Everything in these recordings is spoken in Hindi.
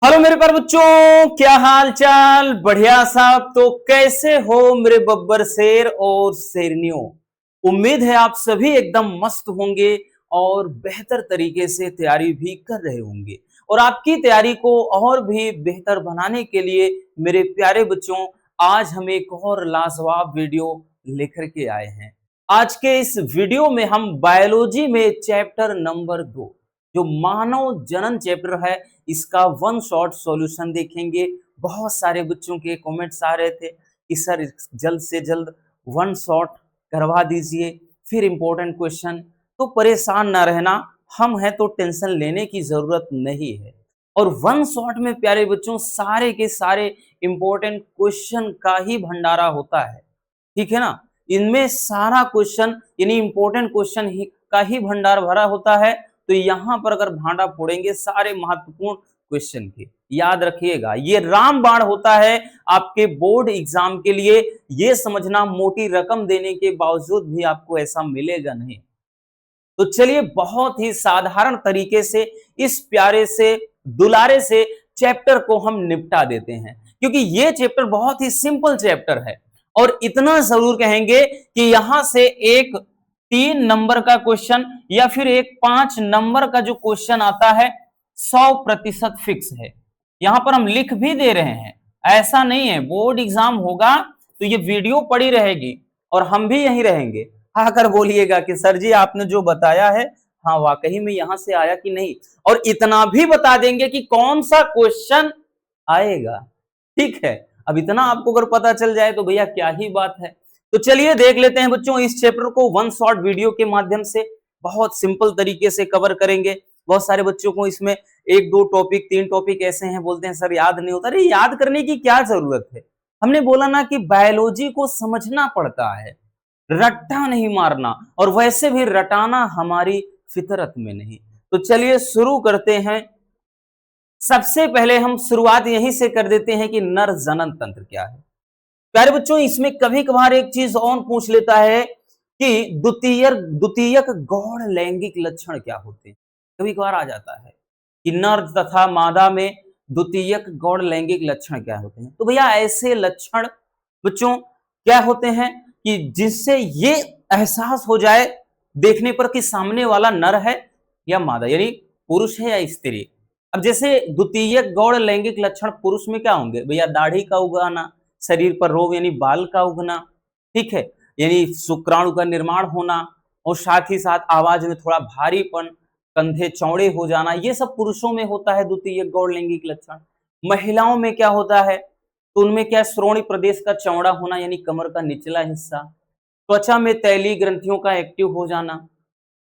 हेलो मेरे प्यारे बच्चों, क्या हाल चाल। बढ़िया साहब। तो कैसे हो मेरे बब्बर शेर और शेरनियों। उम्मीद है आप सभी एकदम मस्त होंगे और बेहतर तरीके से तैयारी भी कर रहे होंगे। और आपकी तैयारी को और भी बेहतर बनाने के लिए मेरे प्यारे बच्चों, आज हम एक और लाजवाब वीडियो लेकर के आए हैं। आज के इस वीडियो में हम बायोलॉजी में चैप्टर नंबर 2, जो मानव जनन चैप्टर है, इसका वन शॉट सॉल्यूशन देखेंगे। बहुत सारे बच्चों के कमेंट्स आ रहे थे कि सर जल्द से जल्द वन शॉट करवा दीजिए, फिर इंपॉर्टेंट क्वेश्चन। तो परेशान ना रहना, हम हैं तो टेंशन लेने की जरूरत नहीं है। और वन शॉट में प्यारे बच्चों सारे के सारे इंपॉर्टेंट क्वेश्चन का ही भंडारा होता है, ठीक है ना। इनमें सारा क्वेश्चन यानी इंपॉर्टेंट क्वेश्चन ही का ही भंडार भरा होता है। तो यहां पर अगर भांडा फोड़ेंगे सारे महत्वपूर्ण क्वेश्चन के, याद रखिएगा ये रामबाण होता है आपके बोर्ड एग्जाम के लिए। ये समझना मोटी रकम देने के बावजूद भी आपको ऐसा मिलेगा नहीं। तो चलिए बहुत ही साधारण तरीके से इस प्यारे से दुलारे से चैप्टर को हम निपटा देते हैं, क्योंकि ये चैप्टर बहुत ही सिंपल चैप्टर है। और इतना जरूर कहेंगे कि यहां से एक 3 नंबर का क्वेश्चन या फिर एक 5 नंबर का जो क्वेश्चन आता है 100% फिक्स है। यहां पर हम लिख भी दे रहे हैं, ऐसा नहीं है बोर्ड एग्जाम होगा तो ये वीडियो पड़ी रहेगी और हम भी यहीं रहेंगे। आकर बोलिएगा कि सर जी आपने जो बताया है हाँ वाकई में यहां से आया कि नहीं। और इतना भी बता देंगे कि कौन सा क्वेश्चन आएगा, ठीक है। अब इतना आपको अगर पता चल जाए तो भैया क्या ही बात है। तो चलिए देख लेते हैं बच्चों, इस चैप्टर को वन शॉट वीडियो के माध्यम से बहुत सिंपल तरीके से कवर करेंगे। बहुत सारे बच्चों को इसमें 1 2 टॉपिक 3 टॉपिक ऐसे हैं, बोलते हैं सर याद नहीं होता। अरे याद करने की क्या जरूरत है। हमने बोला ना कि बायोलॉजी को समझना पड़ता है, रट्टा नहीं मारना, और वैसे भी रटाना हमारी फितरत में नहीं। तो चलिए शुरू करते हैं। सबसे पहले हम शुरुआत यहीं से कर देते हैं कि नर जनन तंत्र क्या है। प्यारे बच्चों इसमें कभी कभार एक चीज और पूछ लेता है कि द्वितीयक गौण लैंगिक लक्षण क्या होते हैं। कभी कभार आ जाता है कि नर तथा मादा में द्वितीयक गौण लैंगिक लक्षण क्या होते हैं। तो भैया ऐसे लक्षण बच्चों क्या होते हैं कि जिससे ये एहसास हो जाए देखने पर कि सामने वाला नर है या मादा, यानी पुरुष है या स्त्री। अब जैसे द्वितीयक गौण लैंगिक लक्षण पुरुष में क्या होंगे भैया, दाढ़ी का उगाना, शरीर पर रोग यानी बाल का उगना, ठीक है, यानी शुक्राणु का निर्माण होना, और साथ ही साथ आवाज में थोड़ा भारीपन, कंधे चौड़े हो जाना, ये सब पुरुषों में होता है द्वितीयक गौण लैंगिक लक्षण। महिलाओं में क्या होता है, तो उनमें क्या श्रोणि प्रदेश का चौड़ा होना यानी कमर का निचला हिस्सा, त्वचा में तैलीय ग्रंथियों का एक्टिव हो जाना,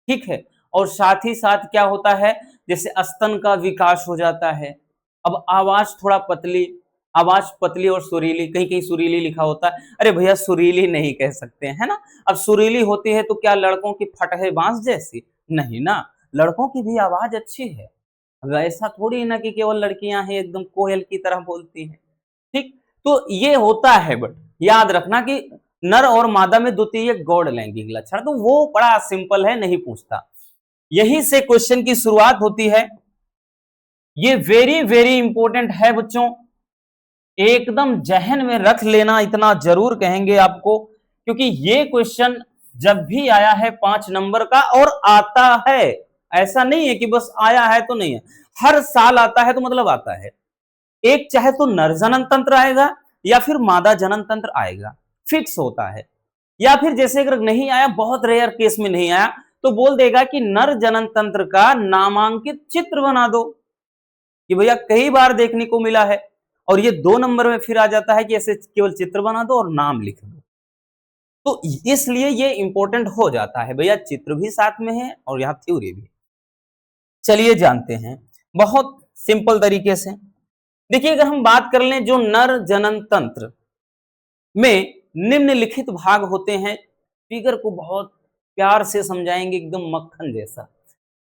ठीक है, और साथ ही साथ क्या होता है जैसे स्तन का विकास हो जाता है। अब आवाज थोड़ा पतली, आवाज पतली और सुरीली, कहीं कहीं सुरीली लिखा होता है। अरे भैया सुरीली नहीं कह सकते है ना। अब सुरीली होती है तो क्या लड़कों की फटहे बांस जैसी, नहीं ना, लड़कों की भी आवाज अच्छी है। अब ऐसा थोड़ी ना कि केवल लड़कियां हैं एकदम कोयल की तरह बोलती हैं, ठीक। तो ये होता है, बट याद रखना कि नर और मादा में द्वितीय गौड़ लैंगिक लक्षण, तो वो बड़ा सिंपल है, नहीं पूछता। यहीं से क्वेश्चन की शुरुआत होती है। ये वेरी वेरी इंपॉर्टेंट है बच्चों, एकदम जहन में रख लेना, इतना जरूर कहेंगे आपको, क्योंकि ये क्वेश्चन जब भी आया है 5 नंबर का, और आता है, ऐसा नहीं है कि बस आया है तो नहीं है, हर साल आता है, तो मतलब आता है। एक चाहे तो नर जनन तंत्र आएगा या फिर मादा जनन तंत्र आएगा, फिक्स होता है। या फिर जैसे अगर नहीं आया, बहुत रेयर केस में नहीं आया, तो बोल देगा कि नर जनन तंत्र का नामांकित चित्र बना दो, कि भैया कई बार देखने को मिला है। और ये 2 नंबर में फिर आ जाता है कि ऐसे केवल चित्र बना दो और नाम लिख दो। तो इसलिए ये इंपॉर्टेंट हो जाता है भैया, चित्र भी साथ में है और यहां थ्योरी भी। चलिए जानते हैं बहुत सिंपल तरीके से। देखिए अगर हम बात कर लें जो नर जनन तंत्र में निम्नलिखित भाग होते हैं, फिगर को बहुत प्यार से समझाएंगे एकदम मक्खन जैसा।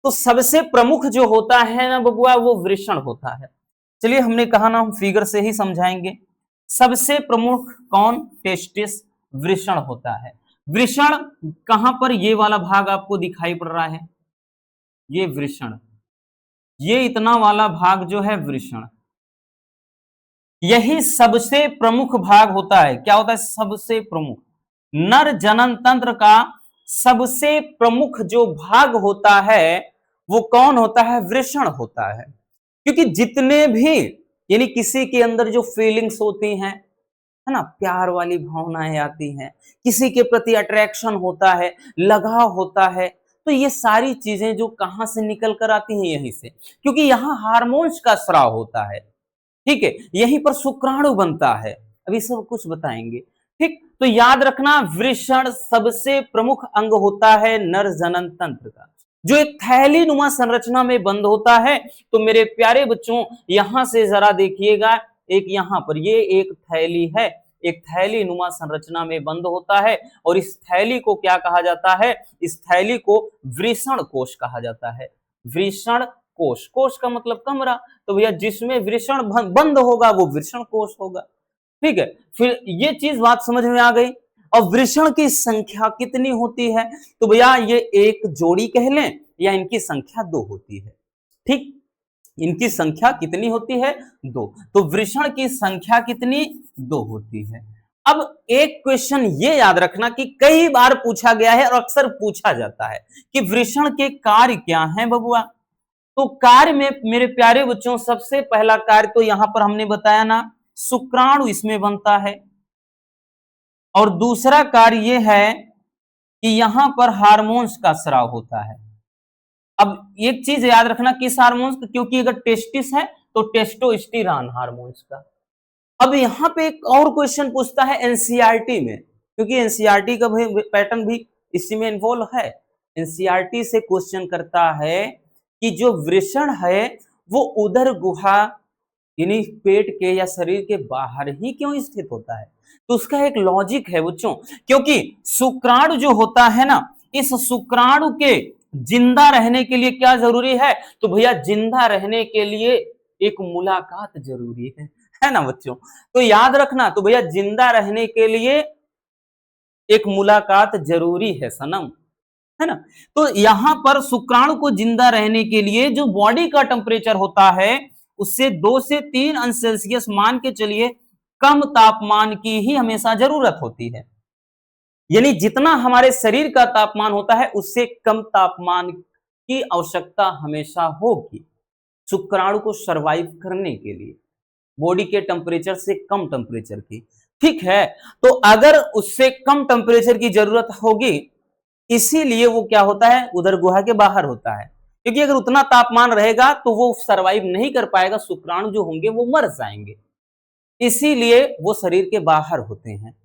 तो सबसे प्रमुख जो होता है ना बबुआ, वो वृषण होता है। चलिए हमने कहा ना हम फिगर से ही समझाएंगे। सबसे प्रमुख कौन, टेस्टिस, वृषण होता है। वृषण कहां पर, ये वाला भाग आपको दिखाई पड़ रहा है, ये वृषण, ये इतना वाला भाग जो है वृषण। यही सबसे प्रमुख भाग होता है। क्या होता है? सबसे प्रमुख। नर जनन तंत्र का सबसे प्रमुख जो भाग होता है वो कौन होता है? वृषण होता है। क्योंकि जितने भी यानी किसी के अंदर जो फीलिंग्स होती हैं, है ना, प्यार वाली भावनाएं आती हैं, किसी के प्रति अट्रैक्शन होता है, लगाव होता है, तो ये सारी चीजें जो कहां से निकल कर आती हैं? यहीं से, क्योंकि यहाँ हार्मोन्स का स्राव होता है। ठीक है, यहीं पर शुक्राणु बनता है। अभी सब कुछ बताएंगे। ठीक, तो याद रखना, वृषण सबसे प्रमुख अंग होता है नर जनन तंत्र का, जो एक थैली नुमा संरचना में बंद होता है। तो मेरे प्यारे बच्चों, यहां से जरा देखिएगा, एक यहां पर ये एक थैली है, एक थैली नुमा संरचना में बंद होता है, और इस थैली को क्या कहा जाता है? इस थैली को वृषण कोश कहा जाता है। वृषण कोश, कोश का मतलब कमरा, तो भैया जिसमें वृषण बंद होगा वो वृषण कोश होगा। ठीक है, फिर ये चीज बात समझ में आ गई। और वृषण की संख्या कितनी होती है? तो भैया ये एक जोड़ी कह लें या इनकी संख्या 2 होती है। ठीक, इनकी संख्या कितनी होती है? 2। तो वृषण की संख्या कितनी? 2 होती है। अब एक क्वेश्चन ये याद रखना कि कई बार पूछा गया है और अक्सर पूछा जाता है कि वृषण के कार्य क्या हैं बबुआ? तो कार्य में मेरे प्यारे बच्चों, सबसे पहला कार्य तो यहां पर हमने बताया ना, शुक्राणु इसमें बनता है। और दूसरा कार्य यह है कि यहां पर हार्मोन्स का स्राव होता है। अब एक चीज याद रखना, किस हार्मोन्स का? क्योंकि अगर टेस्टिस है तो टेस्टोस्टेरोन हार्मोन्स का। अब यहां पे एक और क्वेश्चन पूछता है एनसीईआरटी में, क्योंकि एनसीईआरटी का पैटर्न भी इसी में इन्वॉल्व है। एनसीईआरटी से क्वेश्चन करता है कि जो वृषण है वो उदर गुहा यानी पेट के या शरीर के बाहर ही क्यों स्थित होता है? तो उसका एक लॉजिक है बच्चों, क्योंकि शुक्राणु जो होता है ना, इस शुक्राणु के जिंदा रहने के लिए क्या जरूरी है? तो भैया जिंदा रहने के लिए एक मुलाकात जरूरी है ना बच्चों? तो याद रखना, तो भैया जिंदा रहने के लिए एक मुलाकात जरूरी है सनम, है ना? तो यहां पर शुक्राणु को जिंदा रहने के लिए जो बॉडी का टेम्परेचर होता है उससे 2 से 3 अंश सेल्सियस मान के चलिए, कम तापमान की ही हमेशा जरूरत होती है। यानी जितना हमारे शरीर का तापमान होता है उससे कम तापमान की आवश्यकता हमेशा होगी शुक्राणु को सरवाइव करने के लिए, बॉडी के टेम्परेचर से कम टेम्परेचर की। ठीक है, तो अगर उससे कम टेम्परेचर की जरूरत होगी, इसीलिए वो क्या होता है? उदर गुहा के बाहर होता है, क्योंकि अगर उतना तापमान रहेगा तो वो सरवाइव नहीं कर पाएगा, शुक्राणु जो होंगे वो मर जाएंगे, इसीलिए वो शरीर के बाहर होते हैं।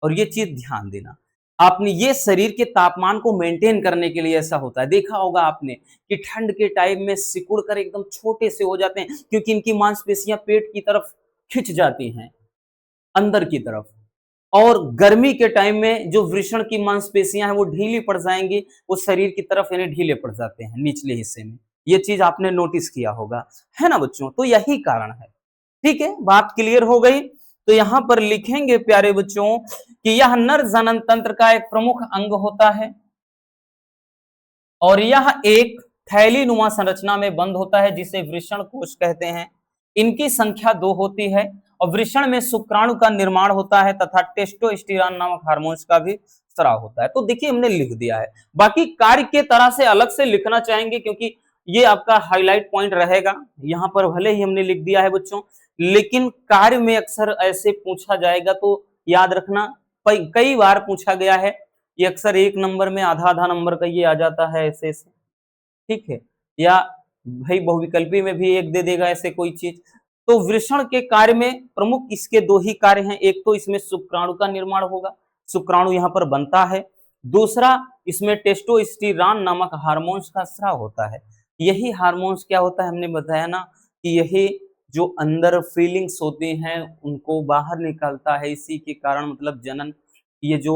और ये चीज ध्यान देना, आपने ये शरीर के तापमान को मेंटेन करने के लिए ऐसा होता है। देखा होगा आपने कि ठंड के टाइम में सिकुड़ कर एकदम छोटे से हो जाते हैं, क्योंकि इनकी मांसपेशियां पेट की तरफ खिंच जाती हैं, अंदर की तरफ। और गर्मी के टाइम में जो वृषण की मांसपेशियां हैं वो ढीली पड़ जाएंगी, वो शरीर की तरफ यानी ढीले पड़ जाते हैं निचले हिस्से में। ये चीज आपने नोटिस किया होगा, है ना बच्चों? तो यही कारण है। ठीक है, बात क्लियर हो गई। तो यहां पर लिखेंगे प्यारे बच्चों कि यह नर जनन तंत्र का एक प्रमुख अंग होता है और यह एक थैली नुमा संरचना में बंद होता है जिसे वृषण कोश कहते हैं। इनकी संख्या 2 होती है और वृषण में शुक्राणु का निर्माण होता है तथा टेस्टोस्टेरोन नामक हार्मोन्स का भी स्राव होता है। तो देखिए हमने लिख दिया है, बाकी कार्य के तरह से अलग से लिखना चाहेंगे क्योंकि ये आपका हाईलाइट पॉइंट रहेगा। यहाँ पर भले ही हमने लिख दिया है बच्चों, लेकिन कार्य में अक्सर ऐसे पूछा जाएगा तो याद रखना, कई बार पूछा गया है, ये अक्सर 1 नंबर में आधा आधा नंबर का ये आ जाता है ऐसे। ठीक है, या भाई बहुविकल्पी में भी 1 दे देगा ऐसे कोई चीज। तो वृषण के कार्य में प्रमुख इसके 2 ही कार्य हैं, एक तो इसमें शुक्राणु का निर्माण होगा, शुक्राणु यहाँ पर बनता है, दूसरा इसमें टेस्टोस्टेरोन नामक हार्मोन्स का स्राव होता है। यही हार्मोन्स क्या होता है, हमने बताया ना कि यही जो अंदर फीलिंग्स होती हैं उनको बाहर निकालता है, इसी के कारण मतलब जनन, ये जो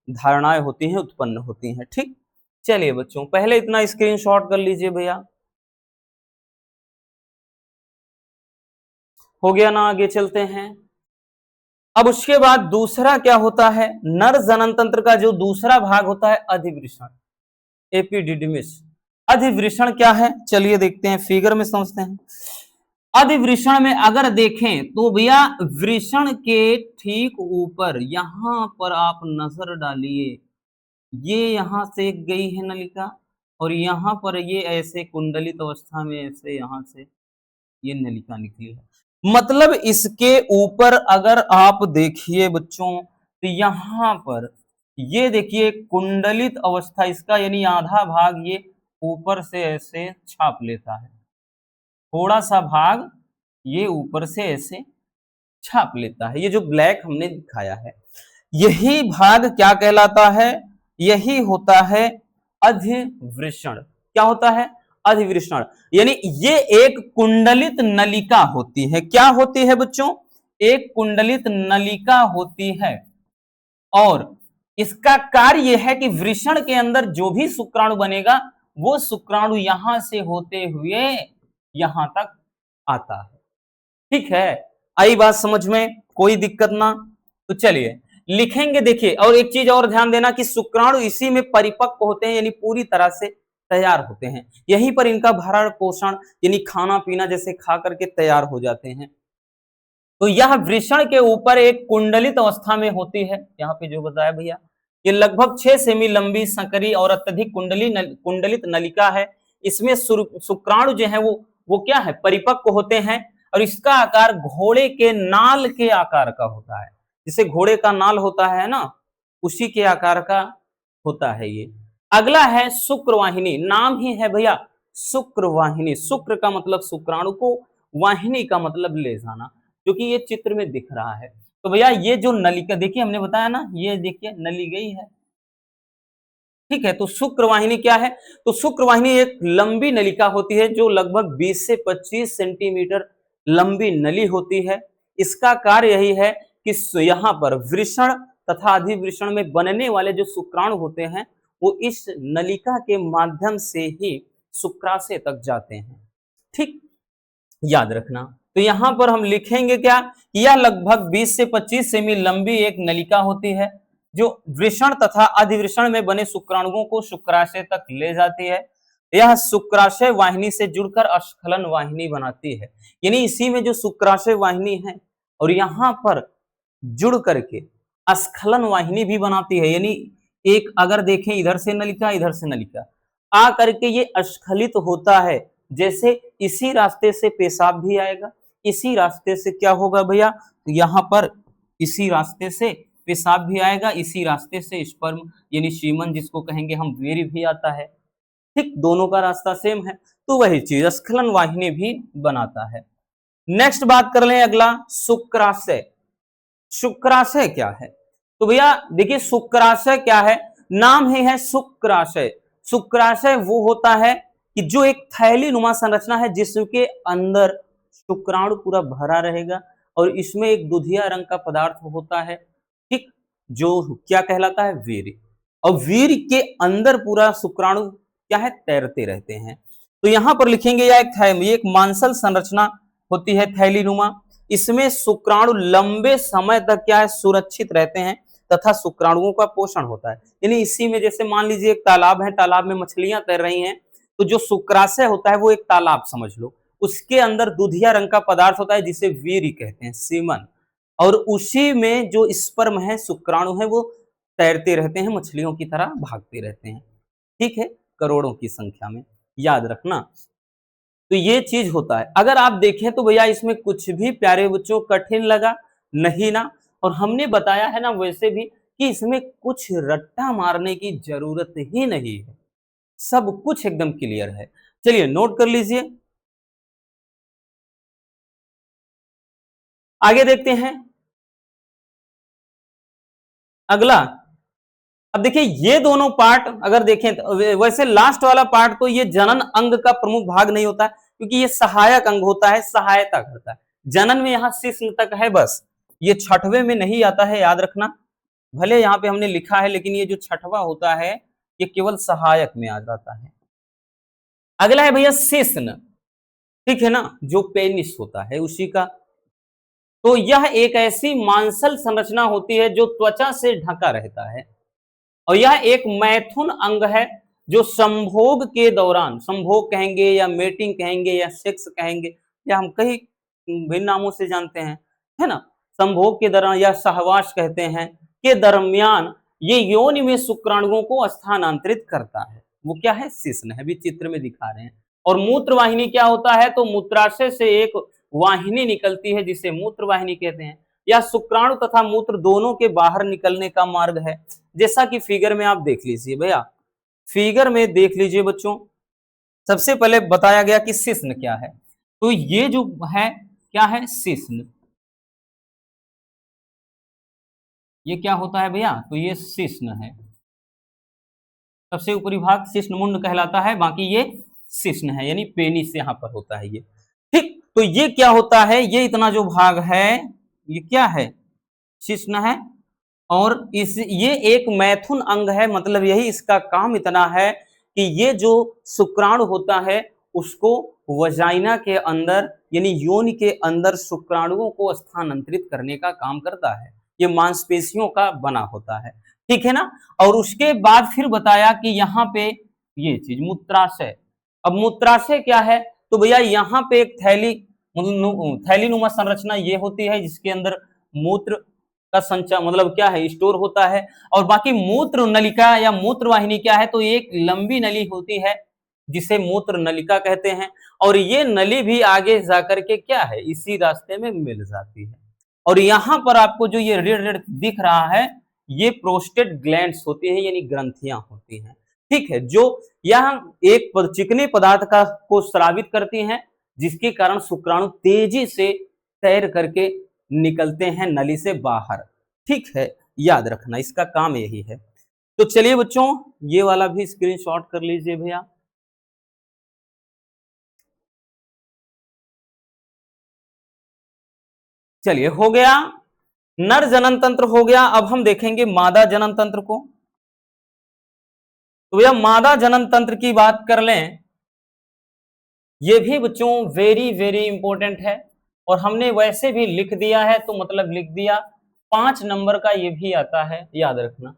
धारणाएं होती हैं उत्पन्न होती हैं। ठीक, चलिए बच्चों पहले इतना स्क्रीनशॉट कर लीजिए भैया, हो गया ना? आगे चलते हैं। अब उसके बाद दूसरा क्या होता है, नर जनन तंत्र का जो दूसरा भाग होता है अधिवृषण, एपिडिडमिस। अधिवृषण क्या है चलिए देखते हैं, फिगर में समझते हैं। अधिवृषण में अगर देखें तो भैया वृषण के ठीक ऊपर यहां पर आप नजर डालिए, ये यहां से गई है नलिका और यहां पर ये ऐसे कुंडलित अवस्था में ऐसे यहां से ये नलिका निकली है। मतलब इसके ऊपर अगर आप देखिए बच्चों तो यहां पर ये देखिए कुंडलित अवस्था इसका यानी आधा भाग ये ऊपर से ऐसे छाप लेता है, थोड़ा सा भाग ये ऊपर से ऐसे छाप लेता है। ये जो ब्लैक हमने दिखाया है यही भाग क्या कहलाता है, यही होता है अधिवृषण। क्या होता है? अधिवृषण। यानी ये एक कुंडलित नलिका होती है। क्या होती है बच्चों? एक कुंडलित नलिका होती है और इसका कार्य यह है कि वृषण के अंदर जो भी शुक्राणु बनेगा वो शुक्राणु यहां से होते हुए यहां तक आता है। ठीक है, आई बात समझ में? कोई दिक्कत ना? तो चलिए लिखेंगे। देखिए और एक चीज और ध्यान देना कि शुक्राणु इसी में परिपक्व होते हैं यानी पूरी तरह से तैयार होते हैं, यहीं पर इनका भरण पोषण यानी खाना पीना जैसे खा करके तैयार हो जाते हैं। तो यह वृषण के ऊपर एक कुंडलित अवस्था में होती है, यहाँ पे जो बताया भैया ये लगभग 6 सेमी लंबी संकरी और अत्यधिक कुंडलित नलिका है। इसमें शुक्राणु जो है वो क्या है? परिपक्व होते हैं और इसका आकार घोड़े के नाल के आकार का होता है। जिसे घोड़े का नाल होता है ना, उसी के आकार का होता है ये। अगला है शुक्रवाहिनी। नाम ही है भैया शुक्रवाहिनी। शुक्र का मतलब शुक्राणु को, वाहिनी का मतलब ले जाना, जो कि ये चित्र में दिख रहा है। तो भैया ये जो नलिका देखिए हमने बताया ना, ये देखिए नली गई है। ठीक है, तो शुक्रवाहिनी क्या है? तो शुक्रवाहिनी एक लंबी नलिका होती है जो लगभग 20 से 25 सेंटीमीटर लंबी नली होती है। इसका कार्य यही है कि यहाँ पर वृषण तथा अधिवृषण में बनने वाले जो शुक्राणु होते हैं वो इस नलिका के माध्यम से ही शुक्राशय तक जाते हैं। ठीक, याद रखना। तो यहां पर हम लिखेंगे क्या? यह लगभग 20 से 25 सेमी लंबी एक नलिका होती है जो वृषण तथा अधिवृषण में बने शुक्राणुओं को शुक्राशय तक ले जाती है। यह शुक्राशय वाहिनी से जुड़कर अस्खलन वाहिनी बनाती है। यानी इसी में जो शुक्राशय वाहिनी है और यहां पर जुड़ करके अस्खलन वाहिनी भी बनाती है। यानी एक अगर देखें इधर से नलिका इधर से नलिका आ करके ये अस्खलित होता है। जैसे इसी रास्ते से पेशाब भी आएगा, इसी रास्ते से क्या होगा भैया? तो यहाँ पर इसी रास्ते से पेशाब भी आएगा, इसी रास्ते से स्पर्म यानी सीमन जिसको कहेंगे हम वीर्य भी आता है। ठीक, दोनों का रास्ता सेम है। तो वही चीज अस्खलन वाहिनी भी बनाता है। नेक्स्ट बात कर लें अगला शुक्राशय। शुक्राशय क्या है? तो भैया देखिए शुक्राशय क्या है? नाम ही है शुक्राशय। शुक्राशय वो होता है कि जो एक थैली नुमा संरचना है जिसके अंदर शुक्राणु पूरा भरा रहेगा और इसमें एक दुधिया रंग का पदार्थ होता है। ठीक, जो क्या कहलाता है? वीर्य। और वीर्य के अंदर पूरा शुक्राणु क्या है? तैरते रहते हैं। तो यहां पर लिखेंगे यह एक मांसल संरचना होती है थैली नुमा। इसमें शुक्राणु लंबे समय तक क्या है? सुरक्षित रहते हैं तथा शुक्राणुओं का पोषण होता है। यानी इसी में जैसे मान लीजिए एक तालाब है, तालाब में मछलियां तैर रही हैं, तो जो शुक्राशय होता है वो एक तालाब समझ लो, उसके अंदर दुधिया रंग का पदार्थ होता है जिसे वीर्य कहते हैं, सीमन। और उसी में जो स्पर्म है, शुक्राणु है, वो तैरते रहते हैं, मछलियों की तरह भागते रहते हैं। ठीक है, करोड़ों की संख्या में, याद रखना। तो ये चीज होता है। अगर आप देखें तो भैया इसमें कुछ भी प्यारे बच्चों कठिन लगा नहीं ना? और हमने बताया है ना वैसे भी कि इसमें कुछ रट्टा मारने की जरूरत ही नहीं है, सब कुछ एकदम क्लियर है। चलिए नोट कर लीजिए, आगे देखते हैं अगला। अब देखिए ये दोनों पार्ट अगर देखें तो वैसे लास्ट वाला पार्ट तो ये जनन अंग का प्रमुख भाग नहीं होता क्योंकि ये सहायक अंग होता है, सहायता करता है। जनन में यहाँ शिश्न तक है बस, ये छठवें में नहीं आता है, याद रखना। भले यहाँ पे हमने लिखा है लेकिन ये जो छठवां होता है ये केवल सहायक में आ जाता है। अगला है भैया शिश्न, ठीक है ना, जो पेनिस होता है उसी का। तो यह एक ऐसी मांसल संरचना होती है जो त्वचा से ढका रहता है और यह एक मैथुन अंग है जो संभोग के दौरान, संभोग कहेंगे या मेटिंग कहेंगे या सेक्स कहेंगे, या हम कई भिन्न नामों से जानते हैं, है ना। संभोग के दौरान या सहवास कहते हैं के दरमियान ये योनि में शुक्राणुओं को स्थानांतरित करता है। वो क्या है? शिश्न है, अभी चित्र में दिखा रहे हैं। और मूत्र वाहिनी क्या होता है? तो मूत्राशय से एक वाहिनी निकलती है जिसे मूत्र वाहिनी कहते हैं। या शुक्राणु तथा मूत्र दोनों के बाहर निकलने का मार्ग है, जैसा कि फिगर में आप देख लीजिए भैया। फिगर में देख लीजिए बच्चों, सबसे पहले बताया गया कि शिश्न क्या है। तो ये जो है क्या है? शिश्न। ये क्या होता है भैया? तो ये शिश्न है। सबसे ऊपरी भाग शिश्न मुंड कहलाता है, बाकी ये शिश्न है, यानी पेनिस यहाँ पर होता है ये। ठीक, तो ये क्या होता है? ये इतना जो भाग है ये क्या है? शिश्न है। और इस ये एक मैथुन अंग है, मतलब यही इसका काम इतना है कि ये जो शुक्राणु होता है उसको वजाइना के अंदर यानी योनि के अंदर शुक्राणुओं को स्थानांतरित करने का काम करता है। ये मांसपेशियों का बना होता है, ठीक है ना। और उसके बाद फिर बताया कि यहाँ पे ये चीज मूत्राशय। अब मूत्राशय क्या है? तो भैया यहाँ पे एक थैलीनुमा संरचना ये होती है जिसके अंदर मूत्र का संचय मतलब क्या है? स्टोर होता है। और बाकी मूत्र नलिका या मूत्र वाहिनी क्या है? तो एक लंबी नली होती है जिसे मूत्र नलिका कहते हैं। और ये नली भी आगे जाकर के क्या है? इसी रास्ते में मिल जाती है। और यहाँ पर आपको जो ये रेड रेड दिख रहा है ये प्रोस्टेट ग्लैंड्स होती है, यानी ग्रंथियां होती हैं, ठीक है, जो यहाँ एक चिकने पदार्थ का को स्रावित करती हैं, जिसके कारण शुक्राणु तेजी से तैर करके निकलते हैं नली से बाहर, ठीक है, याद रखना इसका काम यही है। तो चलिए बच्चों ये वाला भी स्क्रीनशॉट कर लीजिए भैया। चलिए हो गया, नर जनन तंत्र हो गया। अब हम देखेंगे मादा जनन तंत्र को। तो भैया मादा जनन तंत्र की बात कर लें, ये भी बच्चों वेरी वेरी इंपॉर्टेंट है। और हमने वैसे भी लिख दिया है तो मतलब लिख दिया, 5 नंबर का ये भी आता है, याद रखना।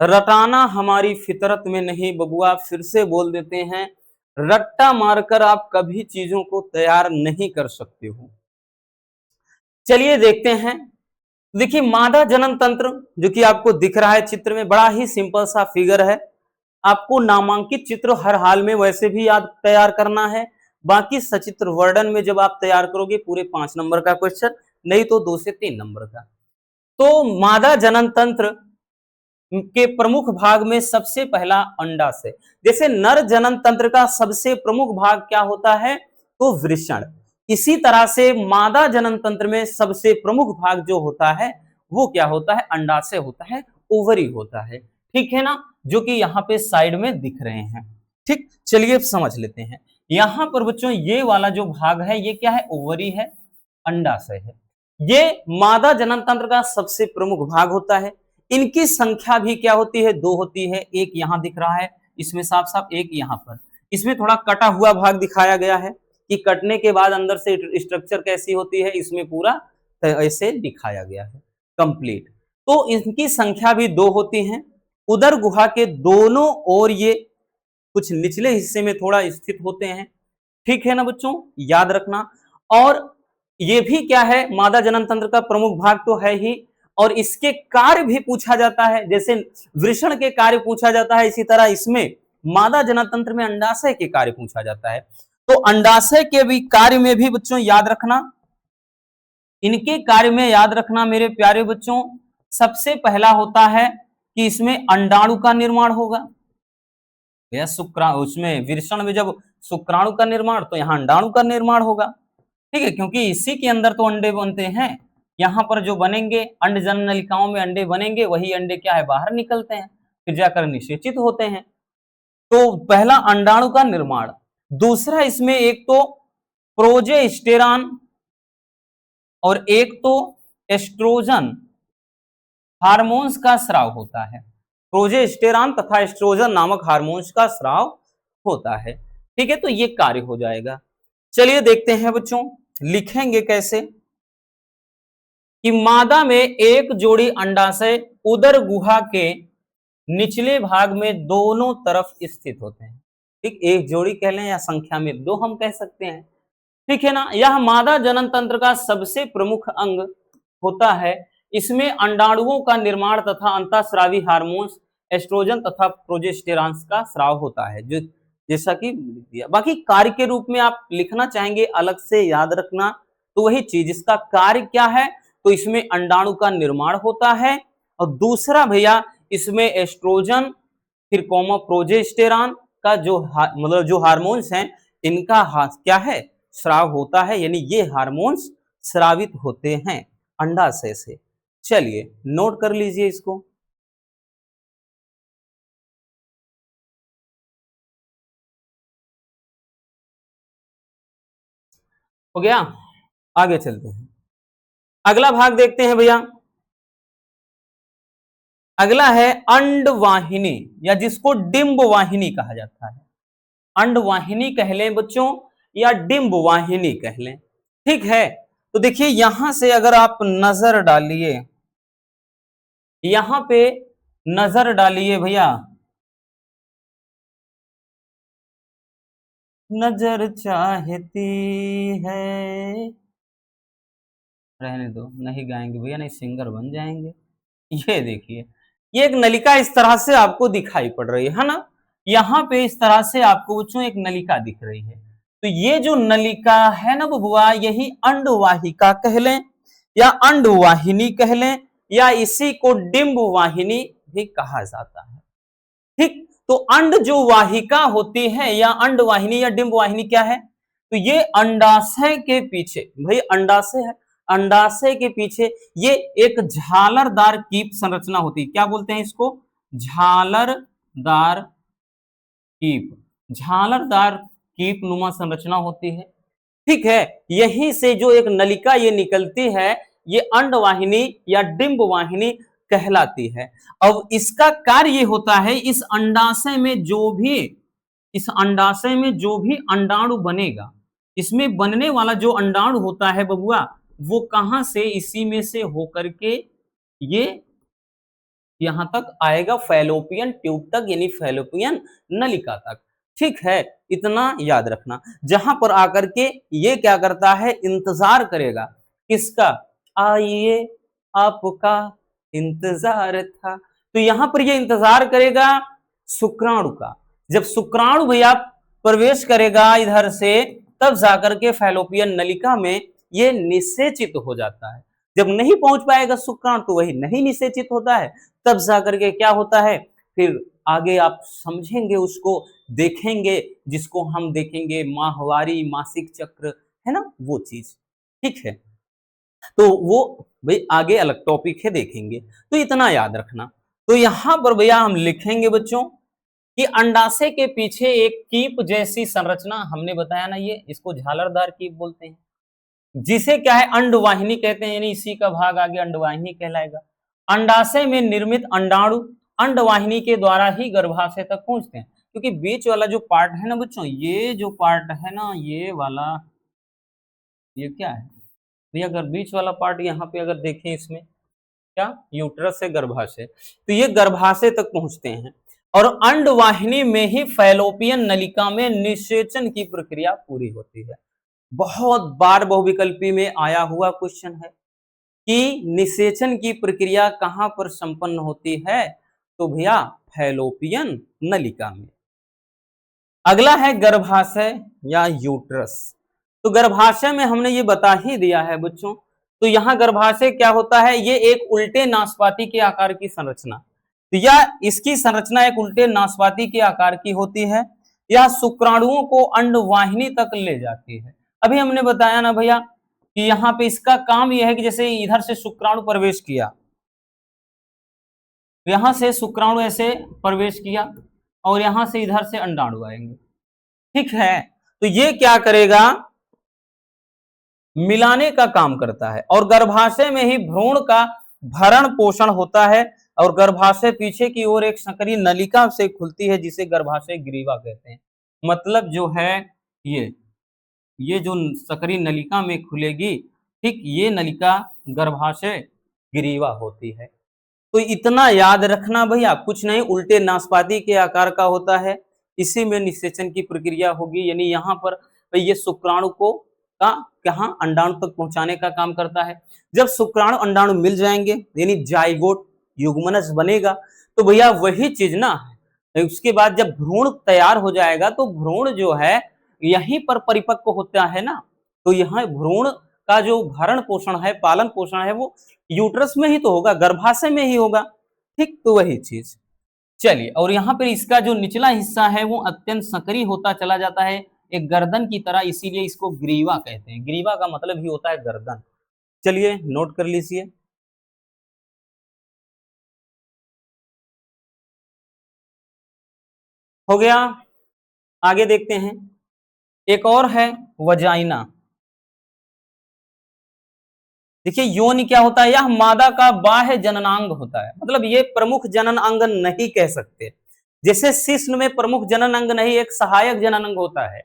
रटाना हमारी फितरत में नहीं बबुआ, फिर से बोल देते हैं, रट्टा मारकर आप कभी चीजों को तैयार नहीं कर सकते हो। चलिए देखते हैं। देखिए मादा जनन तंत्र जो कि आपको दिख रहा है चित्र में, बड़ा ही सिंपल सा फिगर है। आपको नामांकित चित्र हर हाल में वैसे भी याद तैयार करना है, बाकी सचित्र वर्णन में जब आप तैयार करोगे पूरे 5 नंबर का क्वेश्चन, नहीं तो 2 से 3 नंबर का। तो मादा जनन तंत्र के प्रमुख भाग में सबसे पहला अंडाशय। जैसे नर जनन तंत्र का सबसे प्रमुख भाग क्या होता है? तो वृषण। इसी तरह से मादा जनन तंत्र में सबसे प्रमुख भाग जो होता है वो क्या होता है? अंडाशय होता है, ओवरी होता है, ठीक है ना, जो कि यहाँ पे साइड में दिख रहे हैं। ठीक, चलिए समझ लेते हैं। यहाँ पर बच्चों ये वाला जो भाग है ये क्या है? ओवरी है, अंडाशय है। ये मादा जनन तंत्र का सबसे प्रमुख भाग होता है। इनकी संख्या भी क्या होती है? 2 होती है। एक यहाँ दिख रहा है, इसमें साफ साफ, एक यहाँ पर। इसमें थोड़ा कटा हुआ भाग दिखाया गया है कि कटने के बाद अंदर से स्ट्रक्चर कैसी होती है, इसमें पूरा ऐसे दिखाया गया है कंप्लीट। तो इनकी संख्या भी 2 होती है। उदर गुहा के दोनों ओर ये कुछ निचले हिस्से में थोड़ा स्थित होते हैं, ठीक है ना बच्चों, याद रखना। और ये भी क्या है? मादा जनन तंत्र का प्रमुख भाग तो है ही, और इसके कार्य भी पूछा जाता है। जैसे वृषण के कार्य पूछा जाता है, इसी तरह इसमें मादा जनन तंत्र में अंडाशय के कार्य पूछा जाता है। तो अंडाशय के भी कार्य में भी बच्चों याद रखना, इनके कार्य में याद रखना मेरे प्यारे बच्चों, सबसे पहला होता है कि इसमें अंडाणु का निर्माण होगा। यह शुक्राणु, उसमें वृषण में जब शुक्राणु का निर्माण, तो यहाँ अंडाणु का निर्माण होगा, ठीक है, क्योंकि इसी के अंदर तो अंडे बनते हैं। यहाँ पर जो बनेंगे अंड जनन नलिकाओं में अंडे बनेंगे, वही अंडे क्या है? बाहर निकलते हैं, फिर जाकर निषेचित होते हैं। तो पहला अंडाणु का निर्माण। दूसरा इसमें एक तो प्रोजेस्टेरॉन और एक तो एस्ट्रोजन हार्मोन्स का स्राव होता है। प्रोजेस्टेरॉन तथा एस्ट्रोजन नामक हार्मोन्स का स्राव होता है, ठीक है, तो ये कार्य हो जाएगा। चलिए देखते हैं बच्चों, लिखेंगे कैसे कि मादा में एक जोड़ी अंडाशय उदर गुहा के निचले भाग में दोनों तरफ स्थित होते हैं। ठीक, एक जोड़ी कह लें या संख्या में 2 हम कह सकते हैं। ठीक है ना। यह मादा जनन तंत्र का सबसे प्रमुख अंग होता है। इसमें अंडाणुओं का निर्माण तथा अंतःस्रावी हार्मोन्स एस्ट्रोजन तथा प्रोजेस्टेरॉन का स्राव होता है, जो जैसा कि दिया। बाकी कार्य के रूप में आप लिखना चाहेंगे अलग से याद रखना, तो वही चीज, इसका कार्य क्या है, तो इसमें अंडाणु का निर्माण होता है, और दूसरा भैया इसमें एस्ट्रोजन फिर कोमा प्रोजेस्टेरॉन का जो मतलब जो हार्मोन्स हैं, इनका क्या है, स्राव होता है, यानी ये हार्मोन्स स्रावित होते हैं अंडाशय से। चलिए नोट कर लीजिए इसको। हो गया, आगे चलते हैं। अगला भाग देखते हैं भैया। अगला है अंडवाहिनी, या जिसको डिंब वाहिनी कहा जाता है। अंडवाहिनी कह लें बच्चों, या डिंब वाहिनी कह लें, ठीक है। तो देखिए यहां से अगर आप नजर डालिए, यहां पे नजर डालिए भैया, नजर चाहती है, रहने दो, नहीं गाएंगे भैया, नहीं सिंगर बन जाएंगे। ये देखिए, ये एक नलिका इस तरह से आपको दिखाई पड़ रही है ना, यहाँ पे इस तरह से आपको बच्चों एक नलिका दिख रही है। तो ये जो नलिका है ना बबुआ, यही अंडवाहिका कह लें, या अंडवाहिनी कह लें, या इसी को डिंब वाहिनी भी कहा जाता है। ठीक, तो अंड जो वाहिका होती है, या अंडवाहिनी या डिंब वाहिनी क्या है, तो ये अंडाशय के पीछे, भाई अंडाशय है, अंडाशय के पीछे ये एक झालरदार कीप संरचना होती है। क्या बोलते हैं इसको, झालरदार कीप, झालरदार कीप नुमा संरचना होती है। ठीक है, यहीं से जो एक नलिका ये निकलती है, ये अंडवाहिनी या डिंब वाहिनी कहलाती है। अब इसका कार्य ये होता है, इस अंडाशय में जो भी, इस अंडाशय में जो भी अंडाणु बनेगा, इसमें बनने वाला जो अंडाणु होता है बबुआ, वो कहां से, इसी में से होकर के ये यहां तक आएगा, फैलोपियन ट्यूब तक, यानी फैलोपियन नलिका तक। ठीक है, इतना याद रखना। जहां पर आकर के ये क्या करता है, इंतजार करेगा, किसका, आइए आपका इंतजार था, तो यहां पर ये इंतजार करेगा शुक्राणु का। जब शुक्राणु भैया प्रवेश करेगा इधर से, तब जाकर के फैलोपियन नलिका में ये निषेचित हो जाता है। जब नहीं पहुंच पाएगा शुक्राणु, तो वही नहीं निषेचित होता है, तब जाकर के क्या होता है, फिर आगे आप समझेंगे, उसको देखेंगे, जिसको हम देखेंगे माहवारी, मासिक चक्र, है ना, वो चीज। ठीक है, तो वो भाई आगे अलग टॉपिक है, देखेंगे। तो इतना याद रखना। तो यहां पर भैया हम लिखेंगे बच्चों कि अंडाशय के पीछे एक कीप जैसी संरचना, हमने बताया ना, ये इसको झालरदार कीप बोलते हैं, जिसे क्या है, अंडवाहिनी कहते हैं, यानी इसी का भाग आगे अंडवाहिनी कहलाएगा। अंडाशय में निर्मित अंडाणु अंडवाहिनी के द्वारा ही गर्भाशय तक पहुंचते हैं, क्योंकि बीच वाला जो पार्ट है ना बच्चों, ये जो पार्ट है ना, ये वाला, ये क्या है भैया, अगर बीच वाला पार्ट यहाँ पे अगर देखें, इसमें क्या, यूट्रस से गर्भाशय, तो ये गर्भाशय तक पहुंचते हैं, और अंडवाहिनी में ही फैलोपियन नलिका में निषेचन की प्रक्रिया पूरी होती है। बहुत बार बहुविकल्पी में आया हुआ क्वेश्चन है कि निषेचन की प्रक्रिया कहां पर संपन्न होती है, तो भैया फैलोपियन नलिका में। अगला है गर्भाशय या यूट्रस। तो गर्भाशय में हमने ये बता ही दिया है बच्चों। तो यहां गर्भाशय क्या होता है, ये एक उल्टे नाशपाती के आकार की संरचना, तो या इसकी संरचना एक उल्टे नाशपाती के आकार की होती है, या शुक्राणुओं को अंडवाहिनी तक ले जाती है। अभी हमने बताया ना भैया कि यहाँ पे इसका काम यह है कि जैसे इधर से शुक्राणु प्रवेश किया, यहां से शुक्राणु ऐसे प्रवेश किया, और यहां से इधर से अंडाणु आएंगे। ठीक है, तो ये क्या करेगा, मिलाने का काम करता है, और गर्भाशय में ही भ्रूण का भरण पोषण होता है, और गर्भाशय पीछे की ओर एक संकरी नलिका से खुलती है, जिसे गर्भाशय ग्रीवा कहते हैं। मतलब जो है ये जो सकरी नलिका में खुलेगी, ठीक, ये नलिका गर्भाशय ग्रीवा होती है। तो इतना याद रखना भैया, कुछ नहीं, उल्टे नाशपाती के आकार का होता है, इसी में निषेचन की प्रक्रिया होगी, यानी यहाँ पर ये शुक्राणु को का कहां अंडाणु तक पहुंचाने का काम करता है। जब शुक्राणु अंडाणु मिल जाएंगे यानी जाइगोट युग्मनज बनेगा, तो भैया वही चीज ना, उसके बाद जब भ्रूण तैयार हो जाएगा तो भ्रूण जो है यहीं पर परिपक्व होता है ना, तो यहाँ भ्रूण का जो भरण पोषण है, पालन पोषण है, वो यूट्रस में ही तो होगा, गर्भाशय में ही होगा। ठीक, तो वही चीज। चलिए, और यहाँ पर इसका जो निचला हिस्सा है वो अत्यंत संकरी होता चला जाता है, एक गर्दन की तरह, इसीलिए इसको ग्रीवा कहते हैं। ग्रीवा का मतलब ही होता है गर्दन। चलिए नोट कर लीजिए। हो गया, आगे देखते हैं। एक और है वजाइना। देखिए योनि क्या होता है, यह मादा का बाह्य जननांग होता है, मतलब ये प्रमुख जनन अंग नहीं कह सकते। जैसे शिश्न में प्रमुख जनन अंग नहीं, एक सहायक जनन अंग होता है,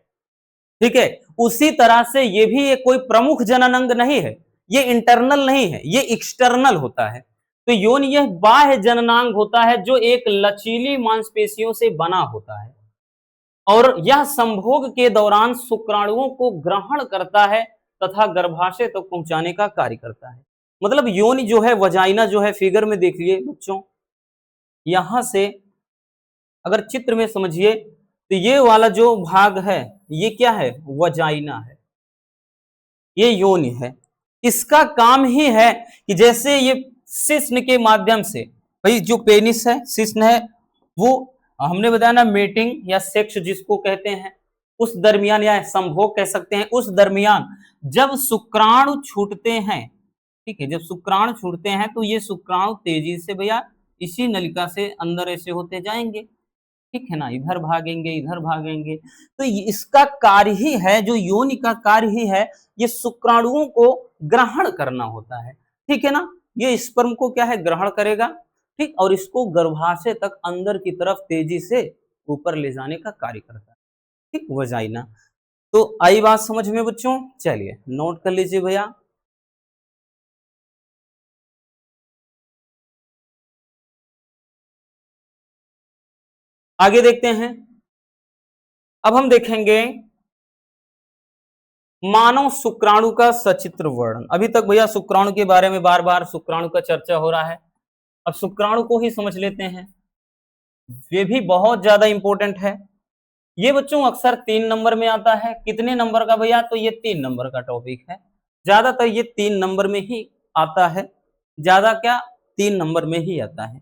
ठीक है, उसी तरह से ये भी ये कोई प्रमुख जनन अंग नहीं है, ये इंटरनल नहीं है, ये एक्सटर्नल होता है। तो यौन यह बाह्य जननांग होता है जो एक लचीली मांसपेशियों से बना होता है, और यह संभोग के दौरान शुक्राणुओं को ग्रहण करता है तथा गर्भाशय तक पहुंचाने का कार्य करता है। मतलब योनि जो है, वजाइना जो है, फिगर में देखिए बच्चों, यहां से अगर चित्र में समझिए तो ये वाला जो भाग है ये क्या है, वजाइना है, ये योनि है। इसका काम ही है कि जैसे ये शिश्न के माध्यम से, भाई जो पेनिस है, शिश्न है, वो हमने बताया ना मेटिंग या सेक्स जिसको कहते हैं, उस दरमियान या संभोग कह सकते हैं, उस दरमियान जब शुक्राणु छूटते हैं, ठीक है, जब शुक्राणु छूटते हैं तो ये शुक्राणु तेजी से भैया इसी नलिका से अंदर ऐसे होते जाएंगे, ठीक है ना, इधर भागेंगे इधर भागेंगे। तो इसका कार्य ही है, जो योनि का कार्य ही है, ये शुक्राणुओं को ग्रहण करना होता है, ठीक है ना। ये स्पर्म को क्या है, ग्रहण करेगा, ठीक, और इसको गर्भाशय तक अंदर की तरफ तेजी से ऊपर ले जाने का कार्य करता है, ठीक, वजाइना। तो आई बात समझ में बच्चों? चलिए नोट कर लीजिए भैया। आगे देखते हैं। अब हम देखेंगे मानव शुक्राणु का सचित्र वर्णन। अभी तक भैया शुक्राणु के बारे में बार बार शुक्राणु का चर्चा हो रहा है, अब शुक्राणु को ही समझ लेते हैं, ये भी बहुत ज्यादा इंपॉर्टेंट है। ये बच्चों अक्सर 3 नंबर में आता है। कितने नंबर का भैया? तो ये 3 नंबर का टॉपिक है, ज्यादातर ये 3 नंबर में ही आता है, ज्यादा क्या 3 नंबर में ही आता है।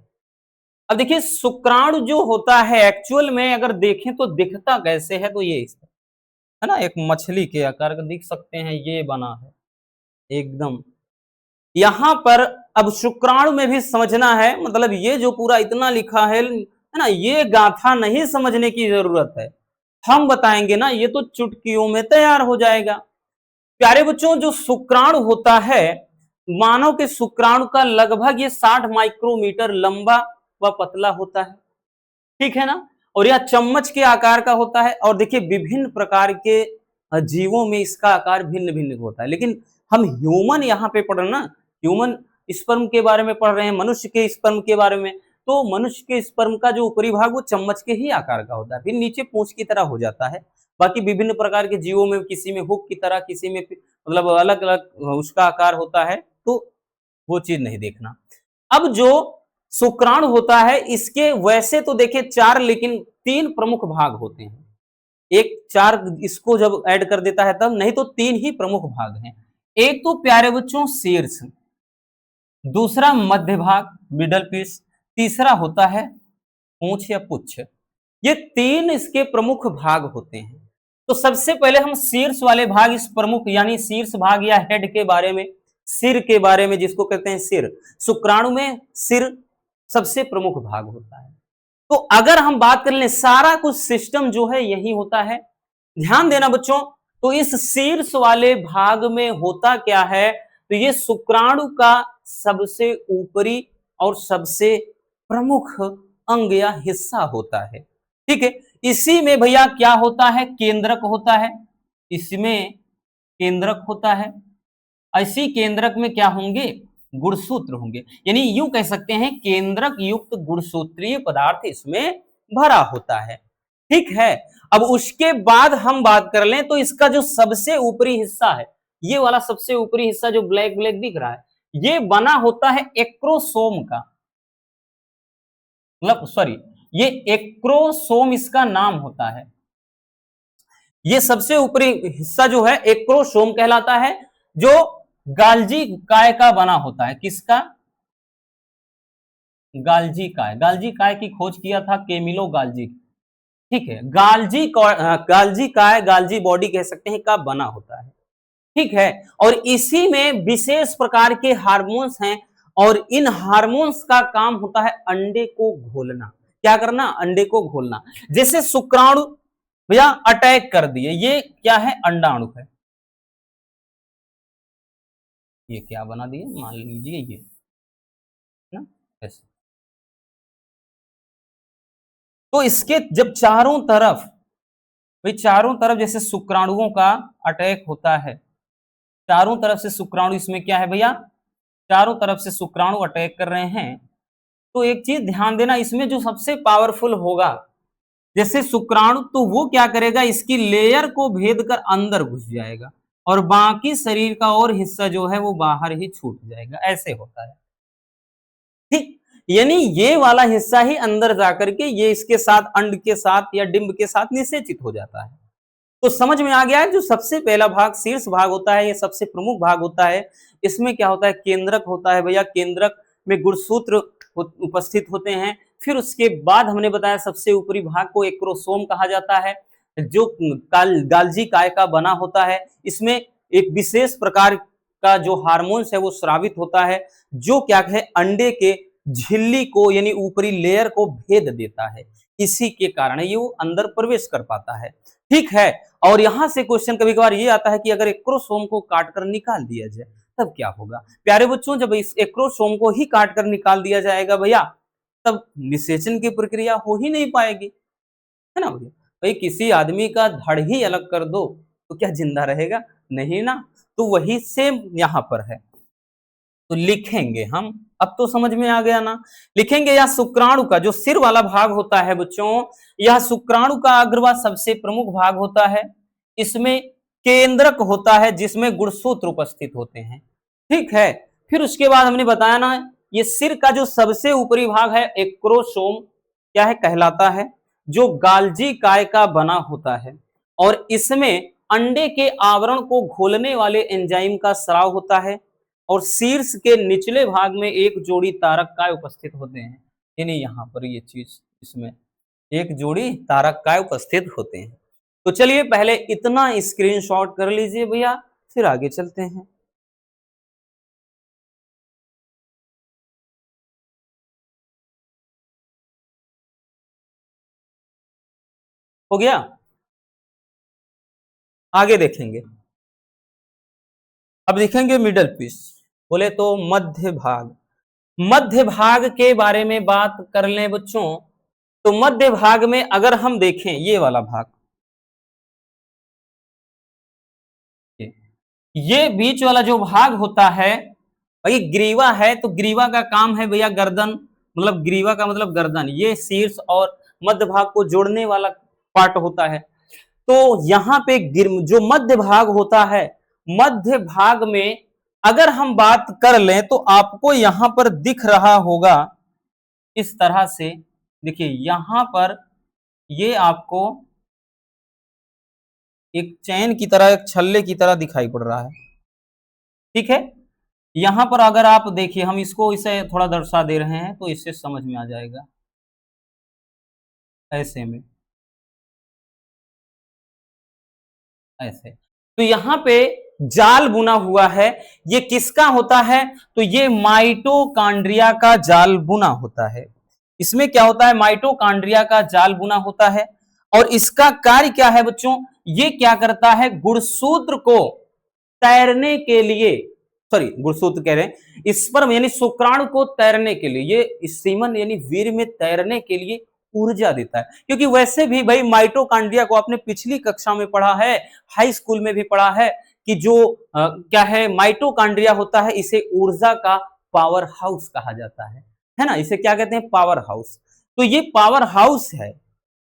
अब देखिए शुक्राणु जो होता है एक्चुअल में अगर देखें तो दिखता कैसे है, तो ये है ना, एक मछली के आकार का दिख सकते हैं, ये बना है एकदम। यहां पर अब शुक्राणु में भी समझना है, मतलब ये जो पूरा इतना लिखा है ना, ये गाथा नहीं समझने की जरूरत है, हम बताएंगे ना, ये तो चुटकियों में तैयार हो जाएगा। प्यारे बच्चों, जो शुक्राणु होता है, मानव के शुक्राणु का लगभग ये 60 माइक्रोमीटर लंबा व पतला होता है, ठीक है ना, और यह चम्मच के आकार का होता है। और देखिए विभिन्न प्रकार के जीवों में इसका आकार भिन्न भिन्न होता है, लेकिन हम ह्यूमन यहाँ पे पढ़ रहे ना, ह्यूमन स्पर्म के बारे में पढ़ रहे हैं, मनुष्य के स्पर्म के बारे में। तो मनुष्य के स्पर्म का जो ऊपरी भाग वो चम्मच के ही आकार का होता है, फिर नीचे पूंछ की तरह हो जाता है। बाकी विभिन्न प्रकार के जीवों में किसी में हुक की तरह, किसी में मतलब अलग अलग उसका आकार होता है, तो वो चीज नहीं देखना। अब जो शुक्राणु होता है इसके वैसे तो देखिए 4 लेकिन 3 प्रमुख भाग होते हैं। एक 4 इसको जब ऐड कर देता है तब, नहीं तो 3 ही प्रमुख भाग हैं। एक तो प्यारे बच्चों शीर्ष, दूसरा मध्य भाग मिडल पीस, तीसरा होता है पूंछ या पुच्छ। ये 3 इसके प्रमुख भाग होते हैं। तो सबसे पहले हम शीर्ष वाले भाग, इस प्रमुख यानी शीर्ष भाग या हेड के बारे में, सिर के बारे में, जिसको कहते हैं सिर, शुक्राणु में सिर सबसे प्रमुख भाग होता है। तो अगर हम बात कर लें, सारा कुछ सिस्टम जो है यही होता है। ध्यान देना बच्चों, तो इस शीर्ष वाले भाग में होता क्या है, तो ये शुक्राणु का सबसे ऊपरी और सबसे प्रमुख अंग या हिस्सा होता है, ठीक है। इसी में भैया क्या होता है, केंद्रक होता है, इसमें केंद्रक होता है। इसी केंद्रक में क्या होंगे, गुणसूत्र होंगे, यानी यूं कह सकते हैं केंद्रक युक्त गुणसूत्रीय पदार्थ इसमें भरा होता है। ठीक है। अब उसके बाद हम बात कर लें तो इसका जो सबसे ऊपरी हिस्सा है, ये वाला सबसे ऊपरी हिस्सा जो ब्लैक ब्लैक दिख रहा है, ये बना होता है एक्रोसोम का, मतलब सॉरी, ये एक्रोसोम इसका नाम होता है। ये सबसे ऊपरी हिस्सा जो है एक्रोसोम कहलाता है, जो गाल्जी काय का बना होता है। किसका? गाल्जी काय। गाल्जी काय की खोज किया था केमिलो गाल्जी। ठीक है, गाल्जी काय, गाल्जी बॉडी कह सकते हैं, का बना होता है। ठीक है, और इसी में विशेष प्रकार के हार्मोन्स हैं, और इन हार्मोन्स का काम होता है अंडे को घोलना। क्या करना? अंडे को घोलना। जैसे शुक्राणु भैया अटैक कर दिए, ये क्या है? अंडाणु है। ये क्या बना दिए, मान लीजिए ये ना, ऐसे। तो इसके जब चारों तरफ, भाई चारों तरफ जैसे शुक्राणुओं का अटैक होता है, चारों तरफ से शुक्राणु, इसमें क्या है भैया, चारों तरफ से शुक्राणु अटैक कर रहे हैं, तो एक चीज ध्यान देना, इसमें जो सबसे पावरफुल होगा जैसे शुक्राणु, तो वो क्या करेगा, इसकी लेयर को भेद कर अंदर घुस जाएगा, और बाकी शरीर का और हिस्सा जो है वो बाहर ही छूट जाएगा। ऐसे होता है। ठीक, यानी ये वाला हिस्सा ही अंदर जाकर के ये इसके साथ, अंड के साथ या डिंब के साथ निषेचित हो जाता है। तो समझ में आ गया है, जो सबसे पहला भाग शीर्ष भाग होता है, ये सबसे प्रमुख भाग होता है। इसमें क्या होता है? केंद्रक होता है भैया, केंद्रक में गुणसूत्र उपस्थित होते हैं। फिर उसके बाद हमने बताया सबसे ऊपरी भाग को एक्रोसोम कहा जाता है, जो गाल्जी काय का बना होता है। इसमें एक विशेष प्रकार का जो हार्मोन्स है वो स्रावित होता है, जो क्या है, अंडे के झिल्ली को यानी ऊपरी लेयर को भेद देता है। इसी के कारण ये वो अंदर प्रवेश कर पाता है। ठीक है, और यहां से क्वेश्चन कभी कभार ये आता है कि अगर एक्रोसोम को काट कर निकाल दिया जाए तब क्या होगा? प्यारे बच्चों, जब इस एक्रोसोम को ही काट कर निकाल दिया जाएगा भैया, तब निषेचन की प्रक्रिया हो ही नहीं पाएगी, है ना भैया। भाई किसी आदमी का धड़ ही अलग कर दो तो क्या जिंदा रहेगा? नहीं ना। तो वही सेम यहां पर है। तो लिखेंगे हम, अब तो समझ में आ गया ना। लिखेंगे या शुक्राणु का जो सिर वाला भाग होता है बच्चों, यह शुक्राणु का अग्रवा सबसे प्रमुख भाग होता है। इसमें केंद्रक होता है जिसमें गुणसूत्र उपस्थित होते हैं। ठीक है, फिर उसके बाद हमने बताया ना, ये सिर का जो सबसे ऊपरी भाग है एक्रोसोम क्या है कहलाता है, जो गाल्जी काय का बना होता है, और इसमें अंडे के आवरण को घोलने वाले एंजाइम का स्राव होता है, और शीर्ष के निचले भाग में एक जोड़ी तारक काय उपस्थित होते हैं। यानी यहाँ पर ये चीज, इसमें एक जोड़ी तारक काय उपस्थित होते हैं। तो चलिए पहले इतना स्क्रीनशॉट कर लीजिए भैया, फिर आगे चलते हैं। हो गया? आगे देखेंगे। अब देखेंगे मिडल पीस, बोले तो मध्य भाग। मध्य भाग के बारे में बात कर लें बच्चों, तो मध्य भाग में अगर हम देखें ये वाला भाग, ये बीच वाला जो भाग होता है, भाई ग्रीवा है, तो ग्रीवा का काम है भैया गर्दन, मतलब ग्रीवा का मतलब गर्दन, ये शीर्ष और मध्य भाग को जोड़ने वाला पार्ट होता है। तो यहाँ पे जो मध्य भाग होता है, मध्य भाग में अगर हम बात कर लें तो आपको यहां पर दिख रहा होगा इस तरह से। देखिए यहां पर ये आपको एक चैन की तरह, एक छल्ले की तरह दिखाई पड़ रहा है। ठीक है, यहां पर अगर आप देखिए, हम इसको इसे थोड़ा दर्शा दे रहे हैं तो इससे समझ में आ जाएगा। ऐसे में, ऐसे, तो यहाँ पे जाल बुना हुआ है, ये किसका होता है? तो ये माइटोकांड्रिया का जाल बुना होता है। इसमें क्या होता है? माइटोकांड्रिया का जाल बुना होता है, और इसका कार्य क्या है बच्चों? ये क्या करता है? गुणसूत्र को तैरने के लिए, सॉरी गुणसूत्र कह रहे हैं, स्पर्म यानी शुक्राणु को तैरने के लिए, ये सीमन यानी वीर्य में तैरने के लिए ऊर्जा देता है। क्योंकि वैसे भी भाई माइटोकांड्रिया को आपने पिछली कक्षा में पढ़ा है, हाई स्कूल में भी पढ़ा है, कि जो क्या है, माइटोकांड्रिया होता है, इसे ऊर्जा का पावर हाउस कहा जाता है ना। इसे क्या कहते हैं? Power house. तो ये पावर हाउस है,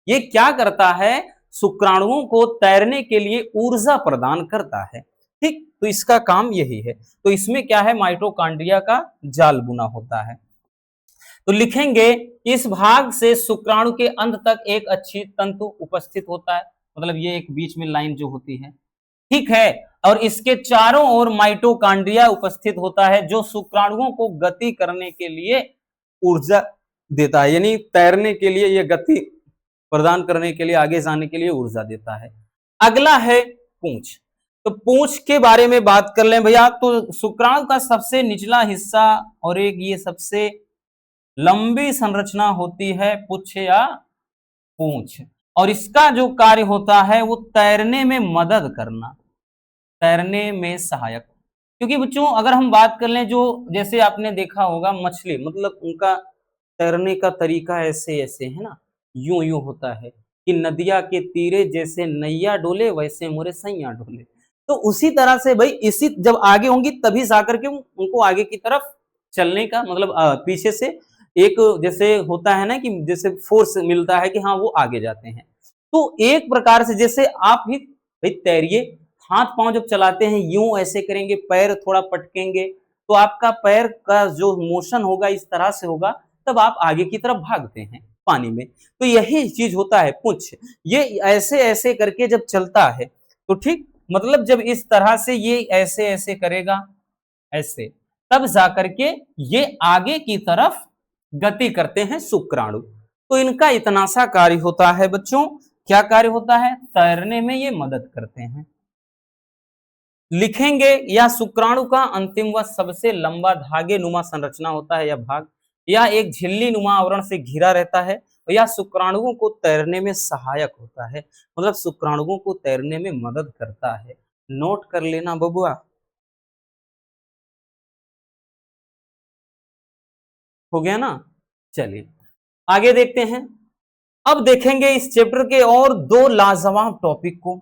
ये क्या करता है, शुक्राणुओं को तैरने के लिए ऊर्जा प्रदान करता है। ठीक, तो इसका काम यही है। तो इसमें क्या है, माइटोकॉन्ड्रिया का जाल बुना होता है। तो लिखेंगे इस भाग से शुक्राणु के अंत तक एक अच्छी तंतु उपस्थित होता है, मतलब ये एक बीच में लाइन जो होती है, ठीक है। और इसके चारों ओर माइटोकॉन्ड्रिया उपस्थित होता है जो शुक्राणुओं को गति करने के लिए ऊर्जा देता है, यानी तैरने के लिए, ये गति प्रदान करने के लिए, आगे जाने के लिए ऊर्जा देता है। अगला है पूंछ। तो पूंछ के बारे में बात कर लें भैया, तो शुक्राणु का सबसे निचला हिस्सा और एक ये सबसे लंबी संरचना होती है पुच्छ या पूंछ, और इसका जो कार्य होता है वो तैरने में मदद करना, तैरने में सहायक। क्योंकि बच्चों अगर हम बात कर लें, जो जैसे आपने देखा होगा मछली, मतलब उनका तैरने का तरीका ऐसे ऐसे है ना, यूं यूं होता है कि नदिया के तीरे जैसे नैया डोले वैसे मोरे सैया डोले। तो उसी तरह से भाई, इसी जब आगे होंगी तभी जाकर के उनको आगे की तरफ चलने का मतलब पीछे से एक जैसे होता है ना कि जैसे फोर्स मिलता है कि हाँ वो आगे जाते हैं। तो एक प्रकार से जैसे आप भी भाई तैरिए, हाथ पांव जब चलाते हैं यूं ऐसे करेंगे, पैर थोड़ा पटकेंगे, तो आपका पैर का जो मोशन होगा इस तरह से होगा, तब आप आगे की तरफ भागते हैं पानी में। तो यही चीज होता है पुंछ, ये ऐसे ऐसे करके जब चलता है तो ठीक, मतलब जब इस तरह से ये ऐसे ऐसे करेगा ऐसे, तब जाकर के ये आगे की तरफ गति करते हैं शुक्राणु। तो इनका इतना सा कार्य होता है बच्चों, क्या कार्य होता है, तैरने में ये मदद करते हैं। लिखेंगे या शुक्राणु का अंतिम व सबसे लंबा धागे नुमा संरचना होता है, यह भाग या एक झिल्ली नुमा आवरण से घिरा रहता है, या शुक्राणुओं को तैरने में सहायक होता है, मतलब शुक्राणुओं को तैरने में मदद करता है। नोट कर लेना बबुआ, हो गया ना। चलिए आगे देखते हैं। अब देखेंगे इस चैप्टर के और दो लाजवाब टॉपिक को,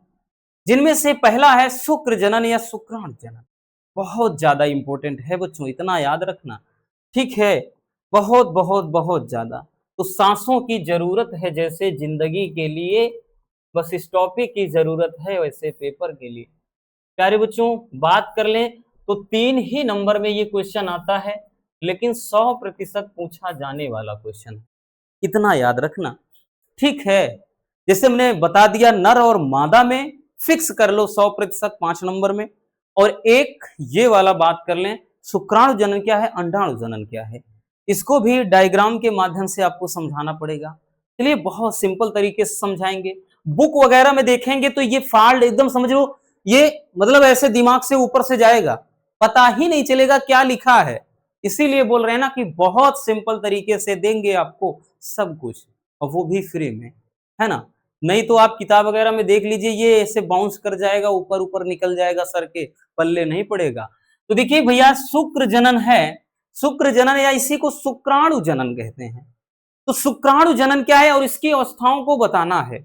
जिनमें से पहला है शुक्र जनन या शुक्राणु जनन। बहुत ज्यादा इंपॉर्टेंट है बच्चों, इतना याद रखना, ठीक है, बहुत बहुत बहुत ज्यादा। तो सांसों की जरूरत है जैसे जिंदगी के लिए, बस इस टॉपिक की जरूरत है वैसे पेपर के लिए। प्यारे बच्चों बात कर लें तो 3 ही नंबर में ये क्वेश्चन आता है, लेकिन 100% पूछा जाने वाला क्वेश्चन, इतना याद रखना, ठीक है। जैसे मैंने बता दिया, नर और मादा में फिक्स कर लो 100% 5 नंबर में। और एक ये वाला बात कर लें, शुक्राणु जनन क्या है, अंडाणु जनन क्या है, इसको भी डायग्राम के माध्यम से आपको समझाना पड़ेगा। चलिए बहुत सिंपल तरीके से समझाएंगे। बुक वगैरह में देखेंगे तो ये फाल्ट एकदम समझ लो, ये मतलब ऐसे दिमाग से ऊपर से जाएगा, पता ही नहीं चलेगा क्या लिखा है। इसीलिए बोल रहे हैं ना कि बहुत सिंपल तरीके से देंगे आपको सब कुछ, और वो भी फ्री में, है ना। नहीं तो आप किताब वगैरह में देख लीजिए, ये ऐसे बाउंस कर जाएगा, ऊपर ऊपर निकल जाएगा, सर के पल्ले नहीं पड़ेगा। तो देखिए भैया, शुक्र जनन है, शुक्र जनन या इसी को शुक्राणु जनन कहते हैं। तो शुक्राणु जनन क्या है और इसकी अवस्थाओं को बताना है।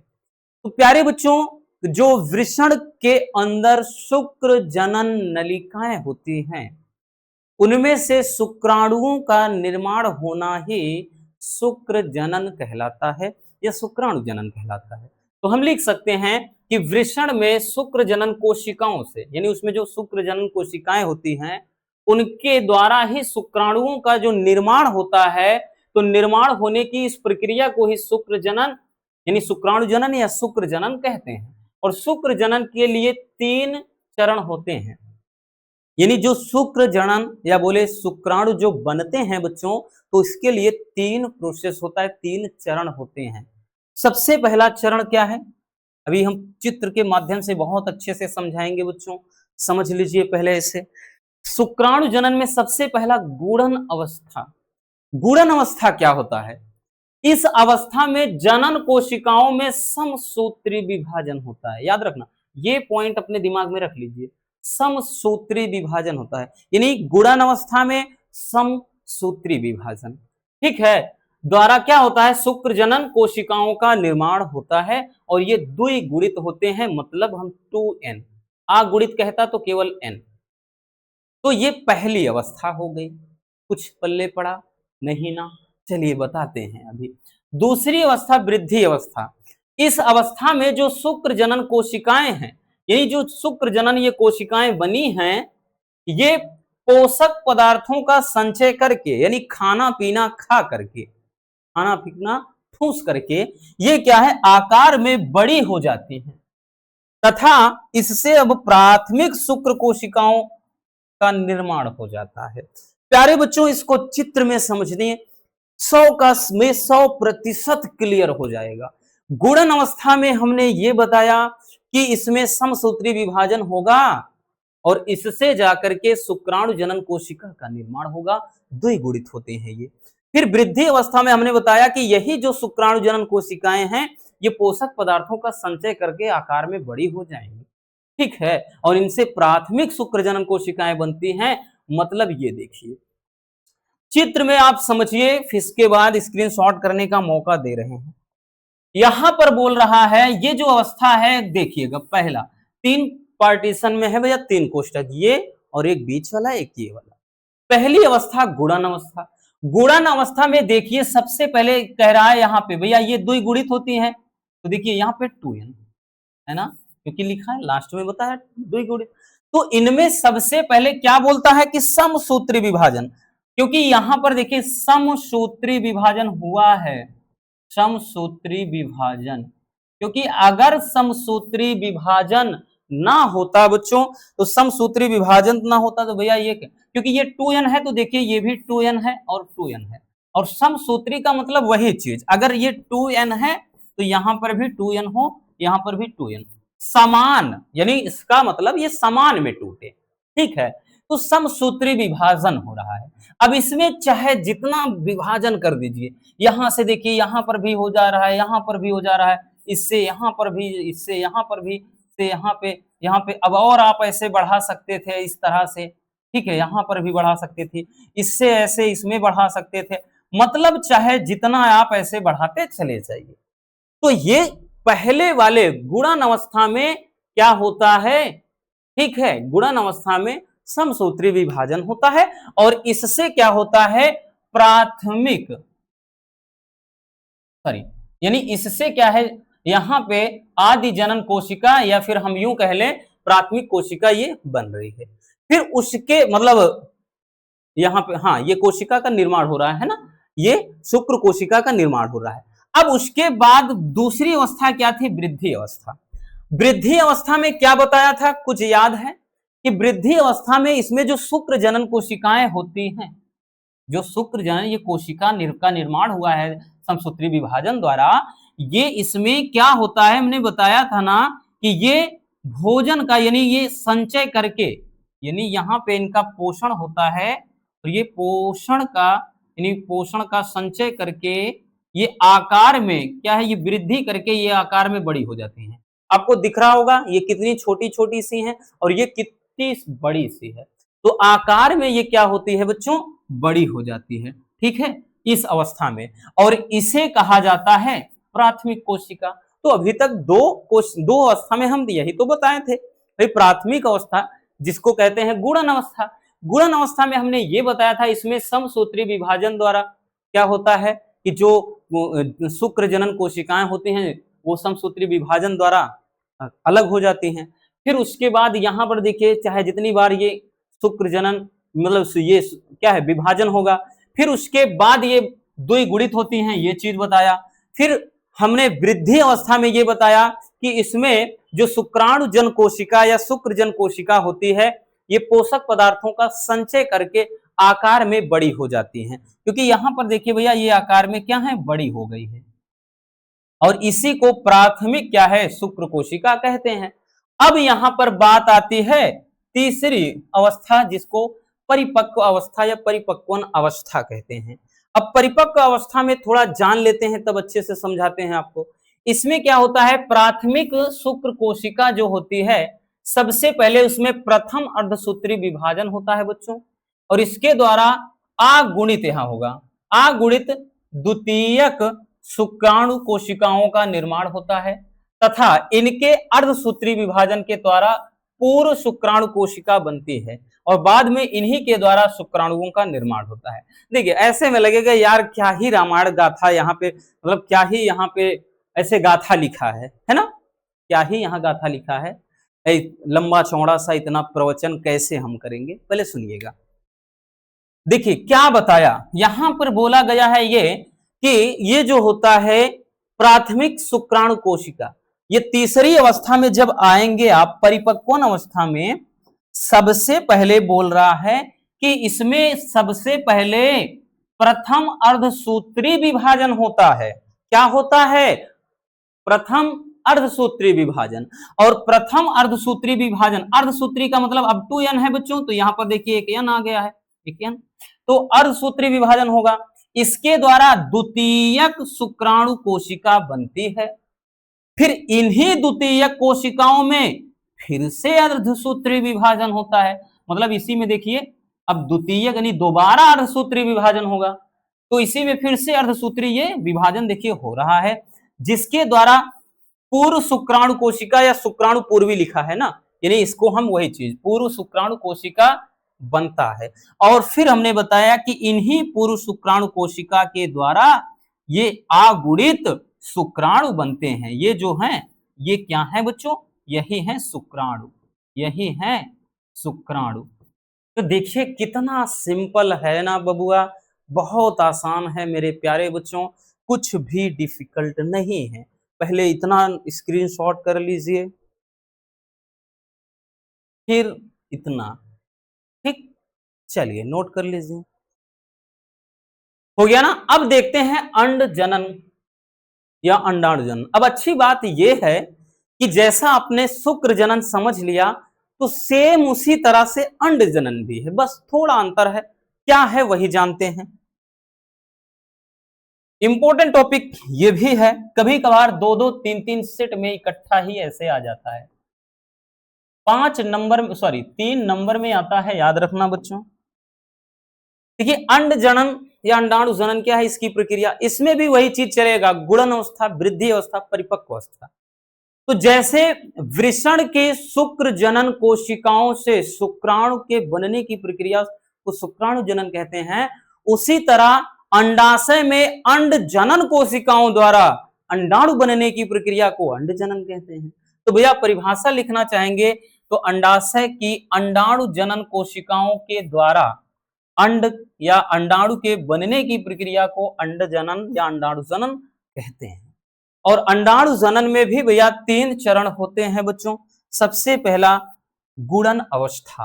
तो प्यारे बच्चों, जो वृषण के अंदर शुक्र जनन नलिकाएं होती हैं, उनमें से शुक्राणुओं का निर्माण होना ही शुक्र जनन कहलाता है या शुक्राणु जनन कहलाता है। तो हम लिख सकते हैं कि वृषण में शुक्र जनन कोशिकाओं से, यानी उसमें जो शुक्र जनन कोशिकाएं होती हैं उनके द्वारा ही शुक्राणुओं का जो निर्माण होता है, तो निर्माण होने की इस प्रक्रिया को ही शुक्र जनन यानी शुक्राणु जनन या शुक्र जनन कहते हैं। और शुक्र जनन के लिए 3 चरण होते हैं, यानी जो शुक्र जनन या बोले शुक्राणु जो बनते हैं बच्चों, तो इसके लिए 3 प्रोसेस होता है, 3 चरण होते हैं। सबसे पहला चरण क्या है, अभी हम चित्र के माध्यम से बहुत अच्छे से समझाएंगे बच्चों, समझ लीजिए पहले इसे। शुक्राणु जनन में सबसे पहला गुणन अवस्था। गुणन अवस्था क्या होता है, इस अवस्था में जनन कोशिकाओं में समसूत्री विभाजन होता है। याद रखना, ये पॉइंट अपने दिमाग में रख लीजिए, समसूत्री विभाजन होता है, यानी गुणन अवस्था में समसूत्री विभाजन, ठीक है, द्वारा क्या होता है, शुक्र जनन कोशिकाओं का निर्माण होता है। और ये द्विगुणित होते हैं, मतलब हम 2n, अगुणित कहता तो केवल n। तो ये पहली अवस्था हो गई, कुछ पल्ले पड़ा नहीं ना, चलिए बताते हैं। अभी दूसरी अवस्था वृद्धि अवस्था, इस अवस्था में जो शुक्र जनन कोशिकाएं हैं, यही जो शुक्र जनन ये कोशिकाएं बनी हैं, ये पोषक पदार्थों का संचय करके, यानी खाना पीना खा करके, खाना पीना ठूस करके, ये क्या है, आकार में बड़ी हो जाती हैं तथा इससे अब प्राथमिक शुक्र कोशिकाओं का निर्माण हो जाता है। प्यारे बच्चों, इसको चित्र में समझिए, 100% क्लियर हो जाएगा। गुणन अवस्था में हमने ये बताया कि इसमें समसूत्री विभाजन होगा और इससे जाकर के शुक्राणु जनन कोशिका का निर्माण होगा, द्विगुणित होते हैं ये। फिर वृद्धि अवस्था में हमने बताया कि यही जो शुक्राणु जनन कोशिकाएं हैं, ये पोषक पदार्थों का संचय करके आकार में बड़ी हो जाएंगी, ठीक है, और इनसे प्राथमिक शुक्र जनन कोशिकाएं बनती हैं। मतलब ये देखिए चित्र में आप समझिए, फिर इसके बाद स्क्रीनशॉट करने का मौका दे रहे हैं। यहां पर बोल रहा है ये जो अवस्था है, देखिएगा पहला 3 पार्टीशन में है भैया, 3 कोष्ठक, ये और एक बीच वाला, एक ये वाला। पहली अवस्था गुणन अवस्था। गुणन अवस्था में देखिए सबसे पहले कह रहा है यहां पे भैया ये द्विगुणित होती हैं, तो देखिए यहां पे 2n है ना, क्योंकि लिखा है लास्ट में बताया द्विगुणित। तो इनमें सबसे पहले क्या बोलता है कि समसूत्री विभाजन, क्योंकि यहां पर देखिए समसूत्री विभाजन हुआ है, समसूत्री विभाजन, क्योंकि अगर समसूत्री विभाजन ना होता बच्चों, तो समसूत्री विभाजन ना होता तो भैया ये, क्योंकि ये 2n है तो देखिए ये भी 2n है और 2n है, और समसूत्री का मतलब वही चीज, अगर ये 2n है तो यहां पर भी 2n हो, यहां पर भी 2n, समान, यानी इसका मतलब ये समान में टूटे, ठीक है, तो समसूत्री विभाजन हो रहा है। अब इसमें चाहे जितना विभाजन कर दीजिए, यहां से देखिए यहां पर भी हो जा रहा है, यहां पर भी हो जा रहा है, इससे यहां पर भी, इससे यहां पर भी, से यहाँ पे अब और आप ऐसे बढ़ा सकते थे इस तरह से, ठीक है, यहां पर भी बढ़ा सकते थे, इससे ऐसे इसमें बढ़ा सकते थे, मतलब चाहे जितना आप ऐसे बढ़ाते चले जाइए। तो ये पहले वाले गुणन अवस्था में क्या होता है, ठीक है, गुणन अवस्था में समसूत्री विभाजन होता है और इससे क्या होता है, प्राथमिक, सॉरी, यानी इससे क्या है, यहां पे आदि जनन कोशिका या फिर हम यूं कह लें प्राथमिक कोशिका ये बन रही है। फिर उसके मतलब यहाँ पे हाँ ये कोशिका का निर्माण हो रहा है ना, ये शुक्र कोशिका का निर्माण हो रहा है। अब उसके बाद दूसरी अवस्था क्या थी, वृद्धि अवस्था। वृद्धि अवस्था में क्या बताया था, कुछ याद है कि वृद्धि अवस्था में इसमें जो शुक्र जनन कोशिकाएं होती हैं, जो शुक्र जनन ये कोशिका का निर्माण हुआ है समसूत्री विभाजन द्वारा, ये इसमें क्या होता है, हमने बताया था ना कि ये भोजन का, यानी ये संचय करके, यानी यहाँ पे इनका पोषण होता है और ये पोषण का, यानी पोषण का संचय करके ये आकार में क्या है, ये वृद्धि करके ये आकार में बड़ी हो जाती हैं। आपको दिख रहा होगा ये कितनी छोटी छोटी सी है और ये कितनी बड़ी सी है, तो आकार में ये क्या होती है बच्चों, बड़ी हो जाती है, ठीक है, इस अवस्था में, और इसे कहा जाता है प्राथमिक कोशिका। तो अभी तक दो अवस्था में हम यही तो बताए थे भाई, प्राथमिक अवस्था जिसको कहते हैं गुणन अवस्था। गुणन अवस्था में हमने ये बताया था इसमें समसूत्री विभाजन द्वारा क्या होता है कि जो शुक्र जनन कोशिकाएं होती हैं वो समसूत्री विभाजन द्वारा अलग हो जाती हैं। फिर उसके बाद यहाँ पर देखिए चाहे जितनी बार ये शुक्र जनन मतलब ये क्या है विभाजन होगा, फिर उसके बाद ये द्विगुणित होती हैं, ये चीज बताया। फिर हमने वृद्धि अवस्था में ये बताया कि इसमें जो शुक्राणु जन कोशिका या शुक्र जन कोशिका होती है, ये पोषक पदार्थों का संचय करके आकार में बड़ी हो जाती हैं, क्योंकि यहां पर देखिए भैया ये आकार में क्या है, बड़ी हो गई है, और इसी को प्राथमिक क्या है, शुक्र कोशिका कहते हैं। अब यहां पर बात आती है तीसरी अवस्था जिसको परिपक्व अवस्था या परिपक्वन अवस्था कहते हैं। अब परिपक्व अवस्था में थोड़ा जान लेते हैं तब अच्छे से समझाते हैं आपको। इसमें क्या होता है, प्राथमिक शुक्र कोशिका जो होती है सबसे पहले उसमें प्रथम अर्धसूत्री विभाजन होता है बच्चों, और इसके द्वारा अगुणित यहां होगा, अगुणित द्वितीयक शुक्राणु कोशिकाओं का निर्माण होता है तथा इनके अर्धसूत्री विभाजन के द्वारा पूर्व शुक्राणु कोशिका बनती है और बाद में इन्हीं के द्वारा शुक्राणुओं का निर्माण होता है। देखिए ऐसे में लगेगा यार क्या ही रामायण गाथा यहाँ पे, मतलब क्या ही यहाँ पे ऐसे गाथा लिखा है ना? क्या ही यहाँ गाथा लिखा है, लंबा चौड़ा सा इतना प्रवचन कैसे हम करेंगे, पहले सुनिएगा। देखिए क्या बताया, यहां पर बोला गया है ये कि ये जो होता है प्राथमिक शुक्राणु कोशिका, ये तीसरी अवस्था में जब आएंगे आप, परिपक्वन अवस्था में, सबसे पहले बोल रहा है कि इसमें सबसे पहले प्रथम अर्धसूत्री विभाजन होता है। क्या होता है? प्रथम अर्धसूत्री विभाजन। और प्रथम अर्धसूत्री विभाजन, अर्धसूत्री का मतलब अब टू एन है बच्चों, तो यहां पर देखिए एक एन आ गया है, एक एन, तो अर्धसूत्री विभाजन होगा। इसके द्वारा द्वितीयक शुक्राणु कोशिका बनती है। फिर इन्हीं द्वितीयक कोशिकाओं में फिर से अर्धसूत्री विभाजन होता है। मतलब इसी में देखिए अब द्वितीयक यानी दोबारा अर्धसूत्री विभाजन होगा, तो इसी में फिर से अर्धसूत्री ये विभाजन देखिए हो रहा है, जिसके द्वारा पूर्व शुक्राणु कोशिका या शुक्राणु पूर्वी लिखा है ना, यानी इसको हम वही चीज पूर्व शुक्राणु कोशिका बनता है। और फिर हमने बताया कि इन्हीं पूर्व शुक्राणु कोशिका के द्वारा ये अगुणित शुक्राणु बनते हैं। ये जो हैं ये क्या है बच्चों? यही है शुक्राणु, यही है शुक्राणु। तो देखिए कितना सिंपल है ना बबुआ, बहुत आसान है मेरे प्यारे बच्चों, कुछ भी डिफिकल्ट नहीं है। पहले इतना स्क्रीनशॉट कर लीजिए, फिर इतना, ठीक, चलिए नोट कर लीजिए, हो गया ना। अब देखते हैं अंड जनन या अंडाणु जनन। अब अच्छी बात यह है कि जैसा आपने शुक्र जनन समझ लिया, तो सेम उसी तरह से अंड जनन भी है, बस थोड़ा अंतर है। क्या है वही जानते हैं। इंपॉर्टेंट टॉपिक ये भी है, कभी कभार 2-2 3-3 सेट में इकट्ठा ही ऐसे आ जाता है। 5 नंबर में, सॉरी 3 नंबर में आता है, याद रखना बच्चों। देखिए अंड जनन या अंडाणु जनन क्या है, इसकी प्रक्रिया, इसमें भी वही चीज चलेगा, गुणन अवस्था, वृद्धि अवस्था, परिपक्व अवस्था। तो जैसे वृषण के शुक्र जनन कोशिकाओं से शुक्राणु के बनने की प्रक्रिया को शुक्राणु जनन कहते हैं, उसी तरह अंडाशय में अंड जनन कोशिकाओं द्वारा अंडाणु बनने की प्रक्रिया को अंड जनन कहते हैं। तो भैया परिभाषा लिखना चाहेंगे तो अंडाशय की अंडाणु जनन कोशिकाओं के द्वारा अंड या अंडाणु के बनने की प्रक्रिया को अंड जनन या अंडाणु जनन कहते हैं। और अंडाणु जनन में भी भैया 3 चरण होते हैं बच्चों। सबसे पहला गुणन अवस्था।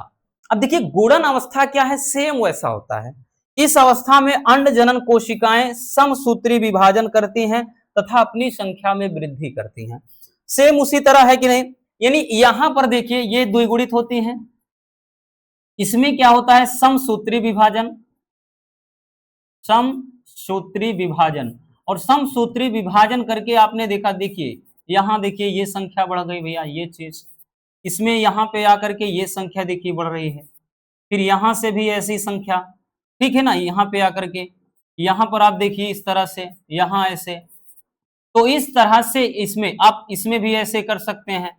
अब देखिए गुणन अवस्था क्या है, सेम वैसा होता है। इस अवस्था में अंड जनन कोशिकाएं समसूत्री विभाजन करती हैं तथा अपनी संख्या में वृद्धि करती हैं। सेम उसी तरह है कि नहीं, यानी यहां पर देखिए ये द्विगुणित होती हैं, इसमें क्या होता है समसूत्री विभाजन, समसूत्री विभाजन। और समसूत्री विभाजन करके आपने देखा, देखिए यहां देखिए ये संख्या बढ़ गई भैया, ये चीज इसमें यहां पे आकर के ये संख्या देखिए बढ़ रही है, फिर यहां से भी ऐसी संख्या, ठीक है ना, यहाँ पे आकर के यहाँ पर आप देखिए इस तरह से, यहाँ ऐसे, तो इस तरह से इसमें आप इसमें भी ऐसे कर सकते हैं,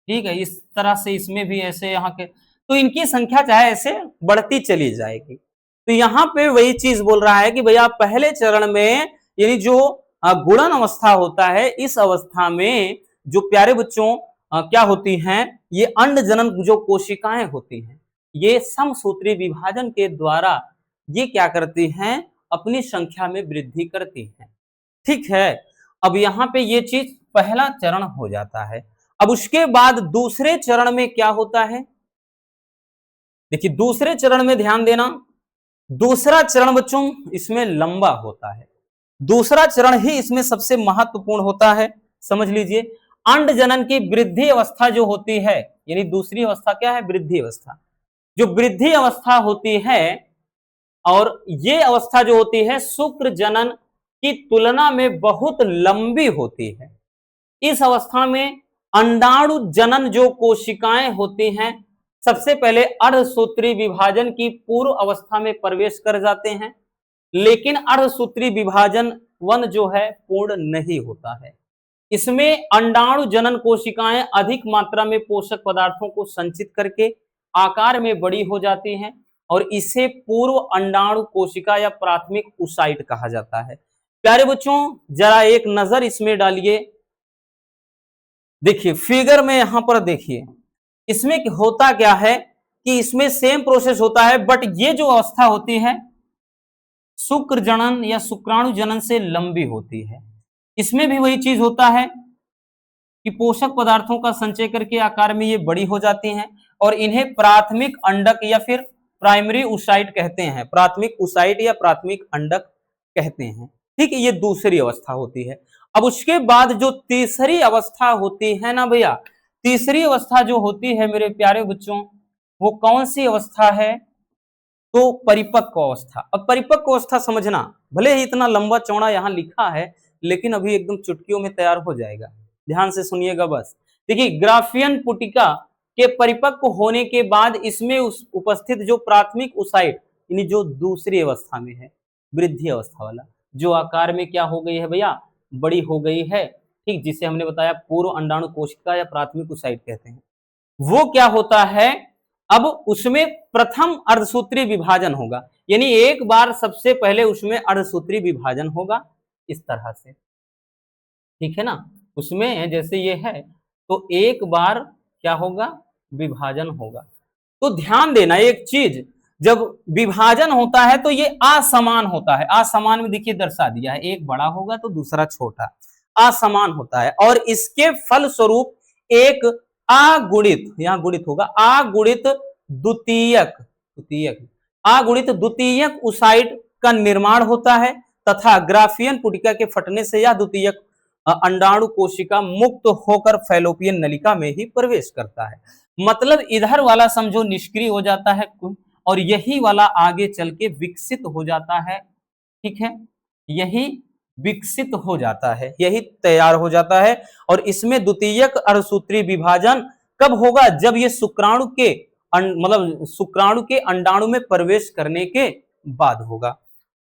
ठीक है, इस तरह से इसमें भी ऐसे यहाँ के, तो इनकी संख्या चाहे ऐसे बढ़ती चली जाएगी। तो यहाँ पे वही चीज बोल रहा है कि भैया पहले चरण में यानी जो गुणन अवस्था होता है, इस अवस्था में जो प्यारे बच्चों क्या होती हैं, ये अंड जनन जो कोशिकाएं होती हैं, ये समसूत्री विभाजन के द्वारा ये क्या करती हैं, अपनी संख्या में वृद्धि करती हैं, ठीक है। अब यहाँ पे ये चीज पहला चरण हो जाता है। अब उसके बाद दूसरे चरण में क्या होता है, देखिए दूसरे चरण में ध्यान देना, दूसरा चरण बच्चों इसमें लंबा होता है, दूसरा चरण ही इसमें सबसे महत्वपूर्ण होता है, समझ लीजिए। अंड जनन की वृद्धि अवस्था जो होती है, यानी दूसरी अवस्था क्या है, वृद्धि अवस्था। जो वृद्धि अवस्था होती है, और ये अवस्था जो होती है शुक्र जनन की तुलना में बहुत लंबी होती है। इस अवस्था में अंडाणु जनन जो कोशिकाएं होती हैं, सबसे पहले अर्धसूत्री विभाजन की पूर्व अवस्था में प्रवेश कर जाते हैं, लेकिन अर्धसूत्री विभाजन 1 जो है पूर्ण नहीं होता है। इसमें अंडाणु जनन कोशिकाएं अधिक मात्रा में पोषक पदार्थों को संचित करके आकार में बड़ी हो जाती हैं, और इसे पूर्व अंडाणु कोशिका या प्राथमिक ऊसाइट कहा जाता है। प्यारे बच्चों जरा एक नजर इसमें डालिए। देखिए फिगर में यहां पर देखिए, इसमें होता क्या है कि इसमें सेम प्रोसेस होता है, बट ये जो अवस्था होती है शुक्र जनन या शुक्राणु जनन से लंबी होती है। इसमें भी वही चीज होता है कि पोषक पदार्थों का संचय करके आकार में ये बड़ी हो जाती हैं और इन्हें प्राथमिक अंडक या फिर प्राइमरी उसाइट कहते हैं। प्राथमिक उसाइट या प्राथमिक अंडक कहते हैं। ठीक है, ये दूसरी अवस्था होती है। अब उसके बाद जो तीसरी अवस्था होती है ना भैया, तीसरी अवस्था जो होती है मेरे प्यारे बच्चों, वो कौन सी अवस्था है? तो परिपक्व अवस्था। अब परिपक्व अवस्था समझना, भले ही इतना लंबा चौड़ा यहां लिखा है लेकिन अभी एकदम चुटकियों में तैयार हो जाएगा। ध्यान से सुनिएगा बस। देखिए ग्राफियन पुटिका के परिपक्व होने के बाद इसमें उपस्थित जो प्राथमिक उसाइट यानी जो दूसरी अवस्था में है, वृद्धि अवस्था वाला, जो आकार में क्या हो गई है भैया, बड़ी हो गई है। ठीक, जिसे हमने बताया पूर्व अंडाणु कोशिका या प्राथमिक उसाइट कहते हैं। वो क्या होता है, अब उसमें प्रथम अर्धसूत्री विभाजन होगा, यानी एक बार सबसे पहले उसमें अर्धसूत्री विभाजन होगा इस तरह से। ठीक है ना, उसमें जैसे ये है तो एक बार क्या होगा, विभाजन होगा। तो ध्यान देना एक चीज, जब विभाजन होता है तो ये असमान होता है। असमान में देखिए दर्शा दिया है, एक बड़ा होगा तो दूसरा छोटा, असमान होता है। और इसके फलस्वरूप एक अगुणित, यहां गुणित होगा, अगुणित द्वितीयक द्वितीयक अगुणित द्वितीयक उसाइट का निर्माण होता है तथा ग्राफियन पुटिका के फटने से यह द्वितीयक अंडाणु कोशिका मुक्त होकर फैलोपियन नलिका में ही प्रवेश करता है। मतलब इधर वाला समझो निष्क्रिय हो जाता है और यही वाला आगे चल के विकसित हो जाता है। ठीक है, यही विकसित हो जाता है, यही तैयार हो जाता है। और इसमें द्वितीयक अर्धसूत्री विभाजन कब होगा, जब ये शुक्राणु के मतलब शुक्राणु के अंडाणु में प्रवेश करने के बाद होगा।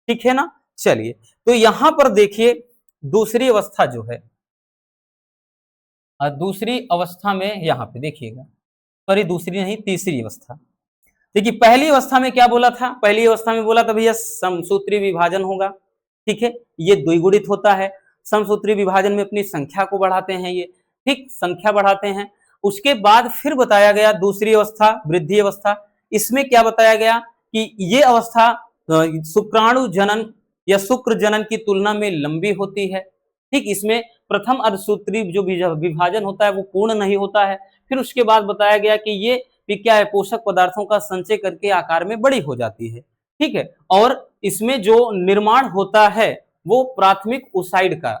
ठीक है ना, चलिए तो यहां पर देखिए दूसरी अवस्था जो है, दूसरी अवस्था में यहां पे देखिएगा, सॉरी दूसरी नहीं तीसरी अवस्था। देखिए पहली अवस्था में क्या बोला था, पहली अवस्था में बोला था भैया समसूत्री विभाजन होगा। ठीक है, ये द्विगुणित होता है। समसूत्री विभाजन में अपनी संख्या को बढ़ाते हैं ये, ठीक, संख्या बढ़ाते हैं। उसके बाद फिर बताया गया दूसरी अवस्था वृद्धि अवस्था। इसमें क्या बताया गया कि ये अवस्था शुक्राणु जनन या शुक्र जनन की तुलना में लंबी होती है। ठीक, इसमें प्रथम अर्धसूत्री जो विभाजन होता है वो पूर्ण नहीं होता है। फिर उसके बाद बताया गया कि ये क्या है, पोषक पदार्थों का संचय करके आकार में बड़ी हो जाती है। ठीक है, और इसमें जो निर्माण होता है वो प्राथमिक ओसाइड का।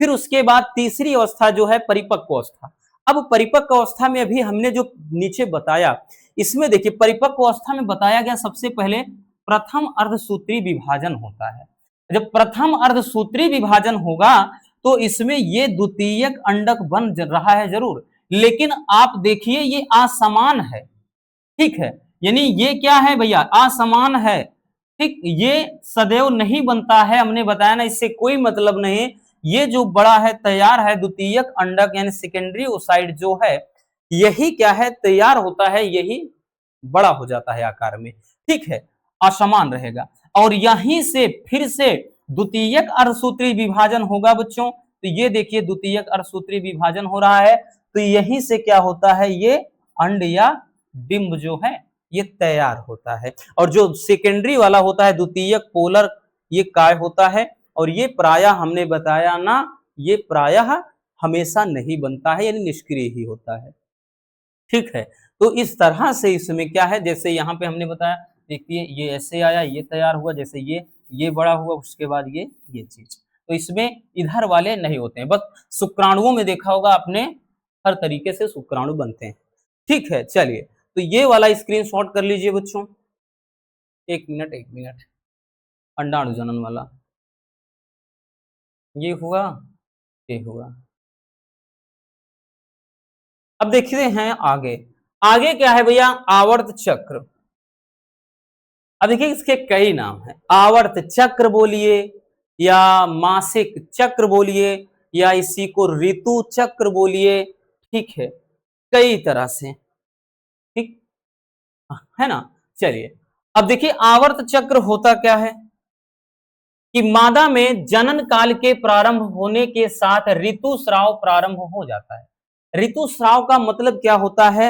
फिर उसके बाद तीसरी अवस्था जो है परिपक्व अवस्था। अब परिपक्व अवस्था में अभी हमने जो नीचे बताया, इसमें देखिए परिपक्व अवस्था में बताया गया सबसे पहले प्रथम अर्धसूत्री विभाजन होता है। जब प्रथम अर्धसूत्री विभाजन होगा तो इसमें ये द्वितीयक अंडक बन रहा है जरूर, लेकिन आप देखिए ये असमान है। ठीक है, यानी ये क्या है भैया, असमान है। ठीक, ये सदैव नहीं बनता है, हमने बताया ना, इससे कोई मतलब नहीं। ये जो बड़ा है तैयार है द्वितीयक अंडक यानी सेकेंडरी ओसाइड जो है, यही क्या है तैयार होता है, यही बड़ा हो जाता है आकार में। ठीक है, असमान रहेगा और यहीं से फिर से द्वितीयक अर्धसूत्री विभाजन होगा बच्चों। तो ये देखिए द्वितीयक अर्धसूत्री विभाजन हो रहा है, तो यहीं से क्या होता है, ये अंड या डिंब जो है ये तैयार होता है। और जो सेकेंडरी वाला होता है द्वितीयक पोलर, ये काय होता है। और ये प्रायः हमने बताया ना, ये प्रायः हमेशा नहीं बनता है, यानी निष्क्रिय ही होता है। ठीक है, तो इस तरह से इसमें क्या है, जैसे यहाँ पे हमने बताया, देखिए ये ऐसे आया, ये तैयार हुआ, जैसे ये बड़ा हुआ, उसके बाद ये चीज। तो इसमें इधर वाले नहीं होते हैं, बस शुक्राणुओं में देखा होगा आपने, हर तरीके से शुक्राणु बनते हैं। ठीक है, चलिए तो ये वाला स्क्रीनशॉट कर लीजिए बच्चों। एक मिनट, अंडाणु जनन वाला ये हुआ, ये हुआ। अब देखते हैं आगे, आगे क्या है भैया, आवर्त चक्र। अब देखिए इसके कई नाम हैं, आवर्त चक्र बोलिए या मासिक चक्र बोलिए या इसी को ऋतु चक्र बोलिए। ठीक है, कई तरह से, ठीक है ना। चलिए अब देखिए आवर्त चक्र होता क्या है, कि मादा में जनन काल के प्रारंभ होने के साथ ऋतुस्राव प्रारंभ हो जाता है। ऋतुस्राव का मतलब क्या होता है?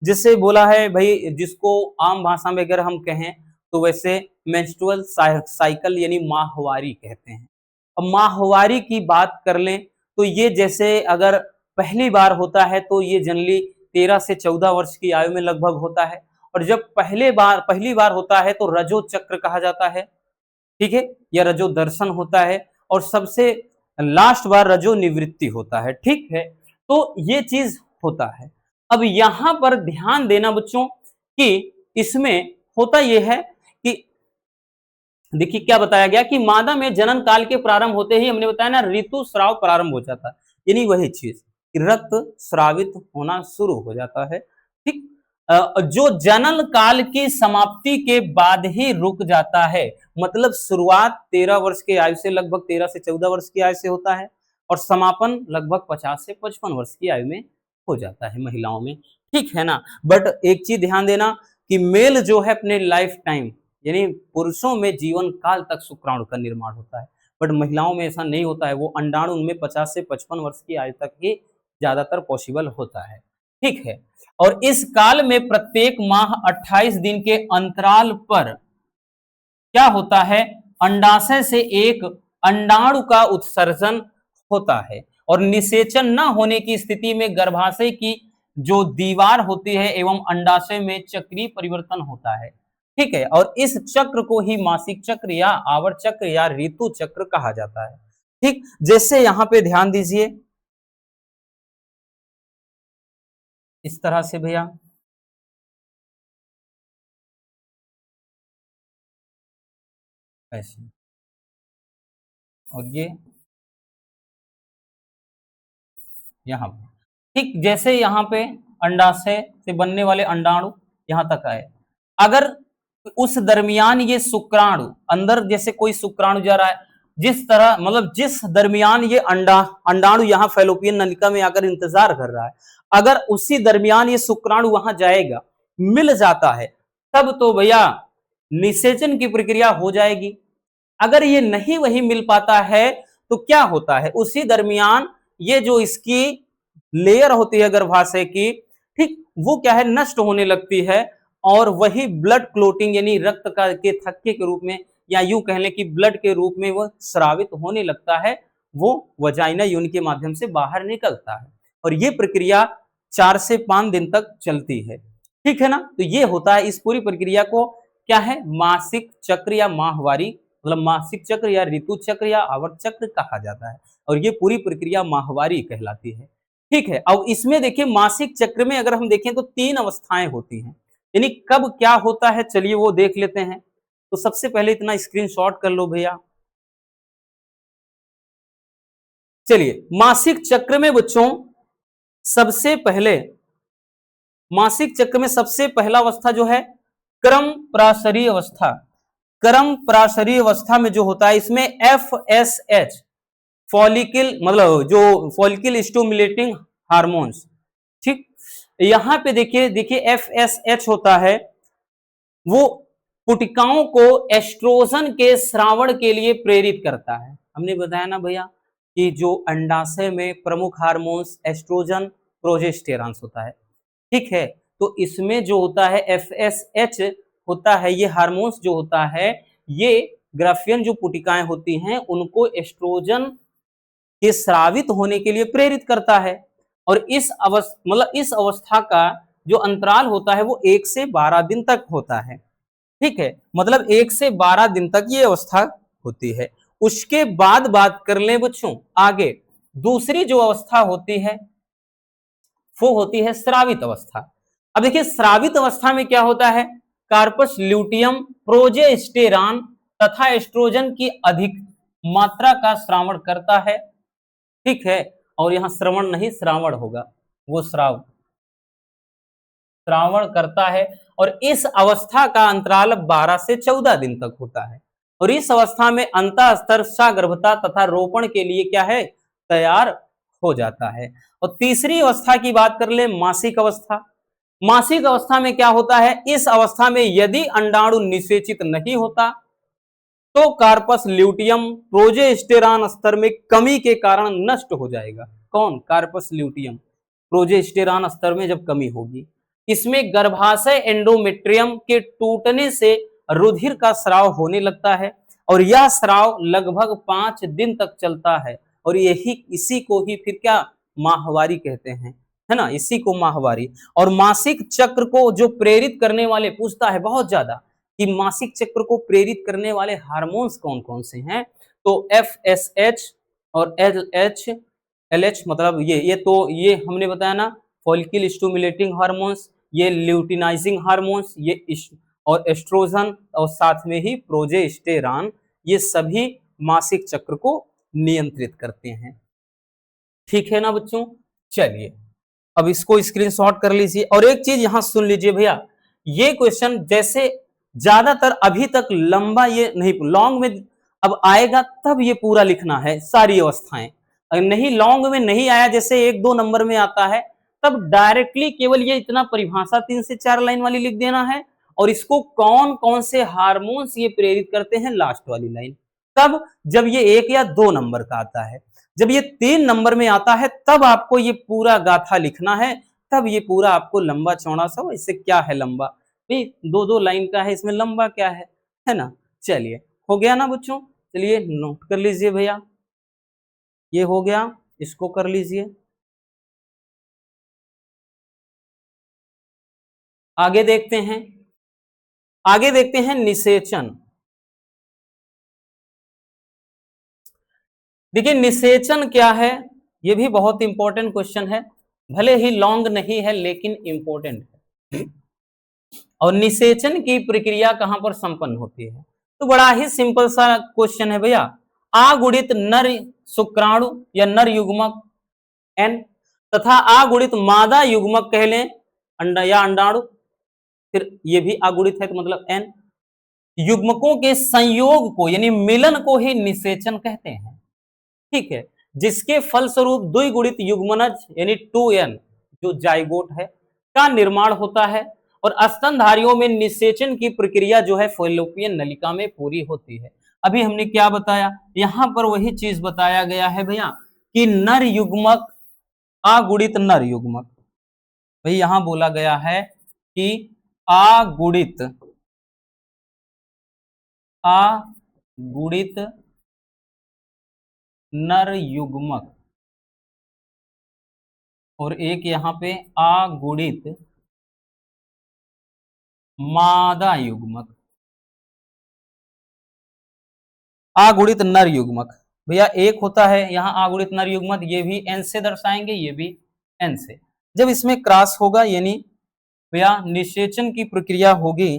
जिसे बोला है भाई, जिसको आम भाषा में अगर हम कहें तो वैसे मेंस्ट्रुअल साइकिल यानी माहवारी कहते हैं। अब माहवारी की बात कर लें तो ये जैसे अगर पहली बार होता है तो ये जनरली 13 से 14 वर्ष की आयु में लगभग होता है, और जब पहली बार होता है तो रजो चक्र कहा जाता है, ठीक है, या रजो दर्शन होता है, और सबसे लास्ट बार रजो निवृत्ति होता है, ठीक है। तो ये चीज होता है। अब यहां पर ध्यान देना बच्चों कि इसमें होता यह है कि देखिए क्या बताया गया कि मादा में जनन काल के प्रारंभ होते ही हमने बताया ना ऋतुस्राव प्रारंभ हो जाता है, यानी वही चीज कि रक्त स्रावित होना शुरू हो जाता है, ठीक। जो जनन काल की समाप्ति के बाद ही रुक जाता है, मतलब शुरुआत 13 वर्ष के आयु से, लगभग 13 से 14 वर्ष की आयु से होता है, और समापन लगभग 50 से 55 वर्ष की आयु में हो जाता है महिलाओं में, ठीक है ना। बट एक चीज ध्यान देना कि मेल जो है अपने लाइफ टाइम यानी पुरुषों में जीवन काल तक शुक्राणु का निर्माण होता है, बट महिलाओं में ऐसा नहीं होता है। वो अंडाणु उनमें 50 से 55 वर्ष की आयु तक ही ज्यादातर पॉसिबल होता है, ठीक है। और इस काल में प्रत्येक माह 28 दिन के अंतराल पर क्या होता है, अंडाशय से एक अंडाणु का उत्सर्जन होता है, और निषेचन न होने की स्थिति में गर्भाशय की जो दीवार होती है एवं अंडाशय में चक्रीय परिवर्तन होता है, ठीक है। और इस चक्र को ही मासिक चक्र या आवर्त चक्र या ऋतु चक्र कहा जाता है, ठीक। जैसे यहां पे ध्यान दीजिए इस तरह से भैया, ऐसे, और ये यहाँ पे, ठीक। जैसे यहाँ पे अंडाशय से बनने वाले अंडाणु यहाँ तक आए, अगर उस दरमियान ये शुक्राणु अंदर, जैसे कोई शुक्राणु जा रहा है, जिस तरह मतलब जिस दरमियान ये अंडाणु यहाँ फैलोपियन नलिका में आकर इंतजार कर रहा है, अगर उसी दरमियान ये शुक्राणु वहां जाएगा, मिल जाता है, तब तो भैया निषेचन की प्रक्रिया हो जाएगी। अगर ये नहीं वही मिल पाता है तो क्या होता है, उसी दरमियान ये जो इसकी लेयर होती है गर्भाशय की, ठीक, वो क्या है, नष्ट होने लगती है, और वही ब्लड क्लोटिंग यानी रक्त का के थक्के के रूप में, या यूं कह लें कि ब्लड के रूप में वो स्रावित होने लगता है, वो वजाइना यून के माध्यम से बाहर निकलता है, और ये प्रक्रिया 4 से 5 दिन तक चलती है, ठीक है ना। तो ये होता है, इस पूरी प्रक्रिया को क्या है, मासिक चक्र या माहवारी, मतलब मासिक चक्र या ऋतु चक्र या आवर्त चक्र कहा जाता है, और ये पूरी प्रक्रिया माहवारी कहलाती है, ठीक है। अब इसमें देखिए मासिक चक्र में अगर हम देखें तो 3 अवस्थाएं होती हैं, यानी कब क्या होता है, चलिए वो देख लेते हैं। तो सबसे पहले इतना स्क्रीनशॉट कर लो भैया। चलिए मासिक चक्र में बच्चों सबसे पहले, मासिक चक्र में सबसे पहला अवस्था जो है क्रम प्राशरी अवस्था। क्रम प्राशरी अवस्था में जो होता है, इसमें FSH फॉलिकल, मतलब जो फॉलिकल स्टिमुलेटिंग हार्मोन्स, ठीक। यहां पे देखिए FSH होता है, वो पुटिकाओं को एस्ट्रोजन के स्रावण के लिए प्रेरित करता है। हमने बताया ना भैया कि जो अंडाशय में प्रमुख हार्मोन्स एस्ट्रोजन प्रोजेस्टेरॉन होता है, ठीक है। तो इसमें जो होता है FSH होता है, ये हार्मोन्स जो होता है, ये ग्राफियन जो पुटिकाएं होती हैं उनको एस्ट्रोजन के स्रावित होने के लिए प्रेरित करता है, और इस अवस्था का जो अंतराल होता है वो 1 से 12 दिन तक होता है, ठीक है। मतलब 1 से 12 दिन तक ये अवस्था होती है। उसके बाद बात कर लें बच्चों आगे, दूसरी जो अवस्था होती है वो होती है स्रावित अवस्था। अब देखिए स्रावित अवस्था में क्या होता है, कार्पस ल्यूटियम प्रोजेस्टेरॉन तथा एस्ट्रोजन की अधिक मात्रा का श्रावण करता है, ठीक है। और यहां श्रवण नहीं श्रावण होगा, वो श्रावण करता है, और इस अवस्था का अंतराल 12 से 14 दिन तक होता है, और इस अवस्था में अंतःस्तर सगर्भता तथा रोपण के लिए क्या है, तैयार हो जाता है। और तीसरी अवस्था की बात कर ले, मासिक अवस्था। मासिक अवस्था में क्या होता है, इस अवस्था में यदि अंडाणु निषेचित नहीं होता, तो कार्पस ल्यूटियम प्रोजेस्टेरॉन स्तर में कमी के कारण नष्ट हो जाएगा। कौन? कार्पस ल्यूटियम प्रोजेस्टेरॉन स्तर में जब कमी होगी। इसमें गर्भाशय एंडोमेट्रियम के टूटने से रुधिर का स्राव होने लगता है और यह स्राव लगभग 5 दिन तक चलता है और यही इसी को ही फिर क्या माहवारी कहते हैं, है ना, इसी को माहवारी। और मासिक चक्र को जो प्रेरित करने वाले, पूछता है बहुत ज्यादा कि मासिक चक्र को प्रेरित करने वाले हार्मोन्स कौन कौन से हैं, तो FSH और LH, मतलब ये हमने बताया ना, फॉलिकल स्टिमुलेटिंग हार्मोन्स, ये ल्यूटिनाइजिंग हार्मोन्स, और एस्ट्रोजन और साथ में ही प्रोजेस्टेरॉन, ये सभी मासिक चक्र को नियंत्रित करते हैं। ठीक है ना बच्चों? चलिए अब इसको स्क्रीनशॉट कर लीजिए। और एक चीज यहां सुन लीजिए भैया, ये क्वेश्चन जैसे ज्यादातर अभी तक लंबा ये नहीं, लॉन्ग में अब आएगा तब ये पूरा लिखना है सारी अवस्थाएं, अगर नहीं लॉन्ग में नहीं आया, जैसे 1-2 नंबर में आता है, तब डायरेक्टली केवल ये इतना परिभाषा 3 से 4 लाइन वाली लिख देना है और इसको कौन कौन से हार्मोन्स ये प्रेरित करते हैं, लास्ट वाली लाइन। तब जब ये 1 या 2 नंबर का आता है, जब ये 3 नंबर में आता है तब आपको ये पूरा गाथा लिखना है, तब ये पूरा आपको लंबा चौड़ा सा, इससे क्या है लंबा, 2-2 लाइन का है, इसमें लंबा क्या है ना। चलिए हो गया ना बच्चों, चलिए नोट कर लीजिए भैया, ये हो गया, इसको कर लीजिए। आगे देखते हैं, आगे देखते हैं निषेचन। देखिए निषेचन क्या है, ये भी बहुत इंपॉर्टेंट क्वेश्चन है, भले ही लॉन्ग नहीं है लेकिन इंपॉर्टेंट है। और निषेचन की प्रक्रिया कहां पर संपन्न होती है, तो बड़ा ही सिंपल सा क्वेश्चन है भैया। अगुणित नर शुक्राणु या नर युग्मक एन तथा अगुणित मादा युग्मक कह लें अंडा या अंडाणु, फिर ये भी अगुणित है तो मतलब एन, युग्मकों के संयोग को यानी मिलन को ही निषेचन कहते हैं। ठीक है, जिसके फलस्वरूप द्विगुणित युग्मनज यानी 2n जो जाइगोट है का निर्माण होता है और स्तनधारियों में निषेचन की प्रक्रिया जो है फैलोपियन नलिका में पूरी होती है। अभी हमने क्या बताया, यहां पर वही चीज बताया गया है भैया कि नर युग्मक अगुणित नर युग्मक, भाई यहां बोला गया है कि अगुणित नर युग्मक और एक यहां पे अगुणित मादा युग्मक, अगुणित नर युग्मक भैया एक होता है यहां अगुणित नर युग्मक, ये भी एन से दर्शाएंगे, ये भी एन से। जब इसमें क्रॉस होगा यानी भैया निषेचन की प्रक्रिया होगी,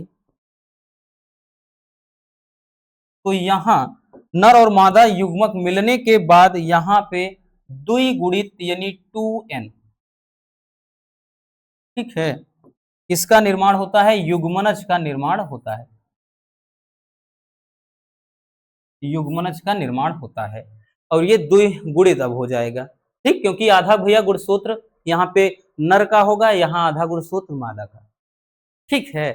तो यहां नर और मादा युग्मक मिलने के बाद यहां पे द्विगुणित यानी 2n, ठीक है, इसका निर्माण होता है, युग्मनज का निर्माण होता है, युग्मनज का निर्माण होता है और ये द्विगुणित अब हो जाएगा। ठीक, क्योंकि आधा भैया गुणसूत्र यहाँ पे नर का होगा, यहाँ आधा गुणसूत्र मादा का। ठीक है,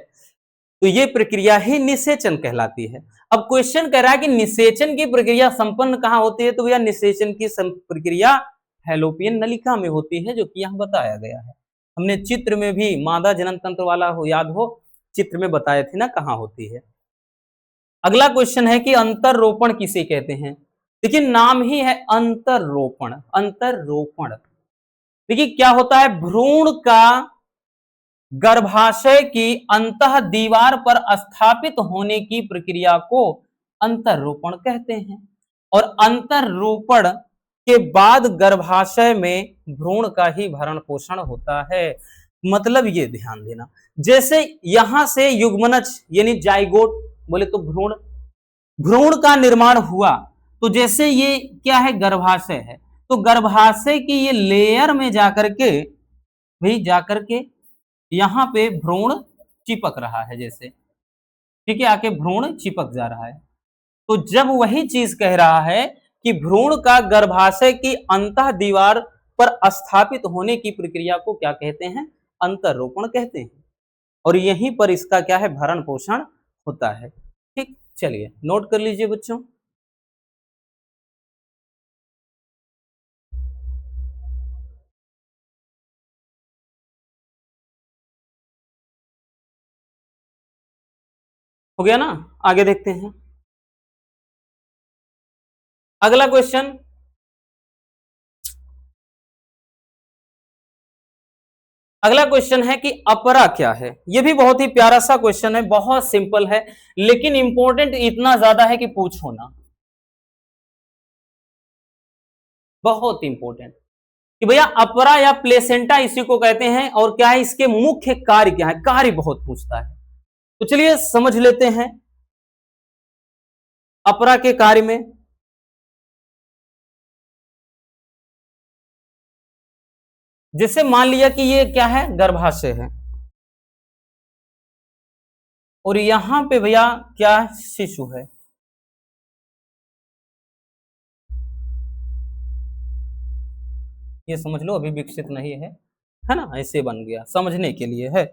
तो ये प्रक्रिया ही निषेचन कहलाती है। अब क्वेश्चन कह रहा है कि निषेचन की प्रक्रिया संपन्न कहां होती है, तो भैया निषेचन की प्रक्रिया फैलोपियन नलिका में होती है, जो कि यहाँ बताया गया है। हमने चित्र में भी मादा जनन तंत्र वाला हो, याद हो, चित्र में बताए थे ना कहाँ होती है। अगला क्वेश्चन है कि अंतररोपण किसे कहते हैं। देखिए नाम ही है अंतररोपण, अंतररोपण। देखिए क्या होता है, भ्रूण का गर्भाशय की अंतः दीवार पर स्थापित होने की प्रक्रिया को अंतररोपण कहते हैं और अंतररोपण के बाद गर्भाशय में भ्रूण का ही भरण पोषण होता है। मतलब ये ध्यान देना, जैसे यहां से युग्मनज यानी जाइगोट बोले तो भ्रूण, भ्रूण का निर्माण हुआ, तो जैसे ये क्या है, गर्भाशय है, तो गर्भाशय की ये लेयर में जाकर के भाई जाकर के यहां पे भ्रूण चिपक रहा है, जैसे ठीक है, आके भ्रूण चिपक जा रहा है। तो जब वही चीज कह रहा है कि भ्रूण का गर्भाशय की अंतः दीवार पर स्थापित होने की प्रक्रिया को क्या कहते हैं, अंतररोपण कहते हैं, और यहीं पर इसका क्या है, भरण पोषण होता है। ठीक, चलिए नोट कर लीजिए बच्चों। हो गया ना? आगे देखते हैं अगला क्वेश्चन। अगला क्वेश्चन है कि अपरा क्या है। यह भी बहुत ही प्यारा सा क्वेश्चन है, बहुत सिंपल है, लेकिन इंपॉर्टेंट इतना ज्यादा है कि पूछो ना, बहुत इंपॉर्टेंट कि भैया अपरा या प्लेसेंटा इसी को कहते हैं, और क्या है इसके मुख्य कार्य क्या है, कार्य बहुत पूछता है। तो चलिए समझ लेते हैं अपरा के कार्य में। जैसे मान लिया कि ये क्या है, गर्भाशय है, और यहां पे भैया क्या शिशु है। ये समझ लो अभी विकसित नहीं है ना, ऐसे बन गया, समझने के लिए है।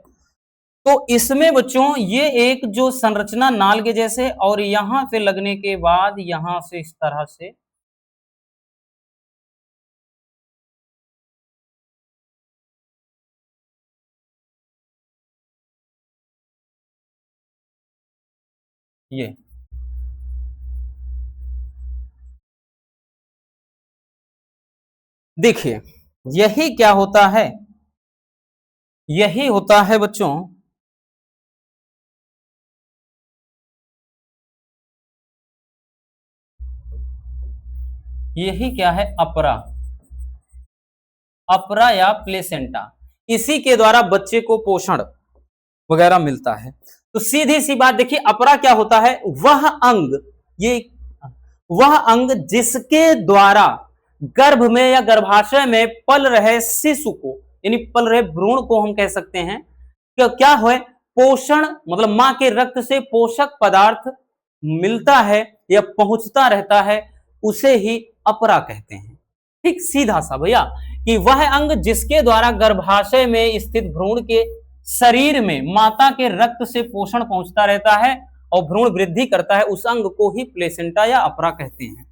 तो इसमें बच्चों ये एक जो संरचना नाल के जैसे, और यहां से लगने के बाद यहां से इस तरह से ये देखिए, यही क्या होता है, यही होता है बच्चों, यही क्या है, अपरा, अपरा या प्लेसेंटा। इसी के द्वारा बच्चे को पोषण वगैरह मिलता है। तो सीधी सी बात देखिए, अपरा क्या होता है, वह अंग, ये वह अंग जिसके द्वारा गर्भ में या गर्भाशय में पल रहे शिशु को, यानी पल रहे भ्रूण को हम कह सकते हैं कि क्या है, पोषण, मतलब मां के रक्त से पोषक पदार्थ मिलता है या पहुंचता रहता है, उसे ही अपरा कहते हैं। ठीक सीधा सा भैया, कि वह अंग जिसके द्वारा गर्भाशय में स्थित भ्रूण के शरीर में माता के रक्त से पोषण पहुंचता रहता है और भ्रूण वृद्धि करता है, उस अंग को ही प्लेसेंटा या अपरा कहते हैं।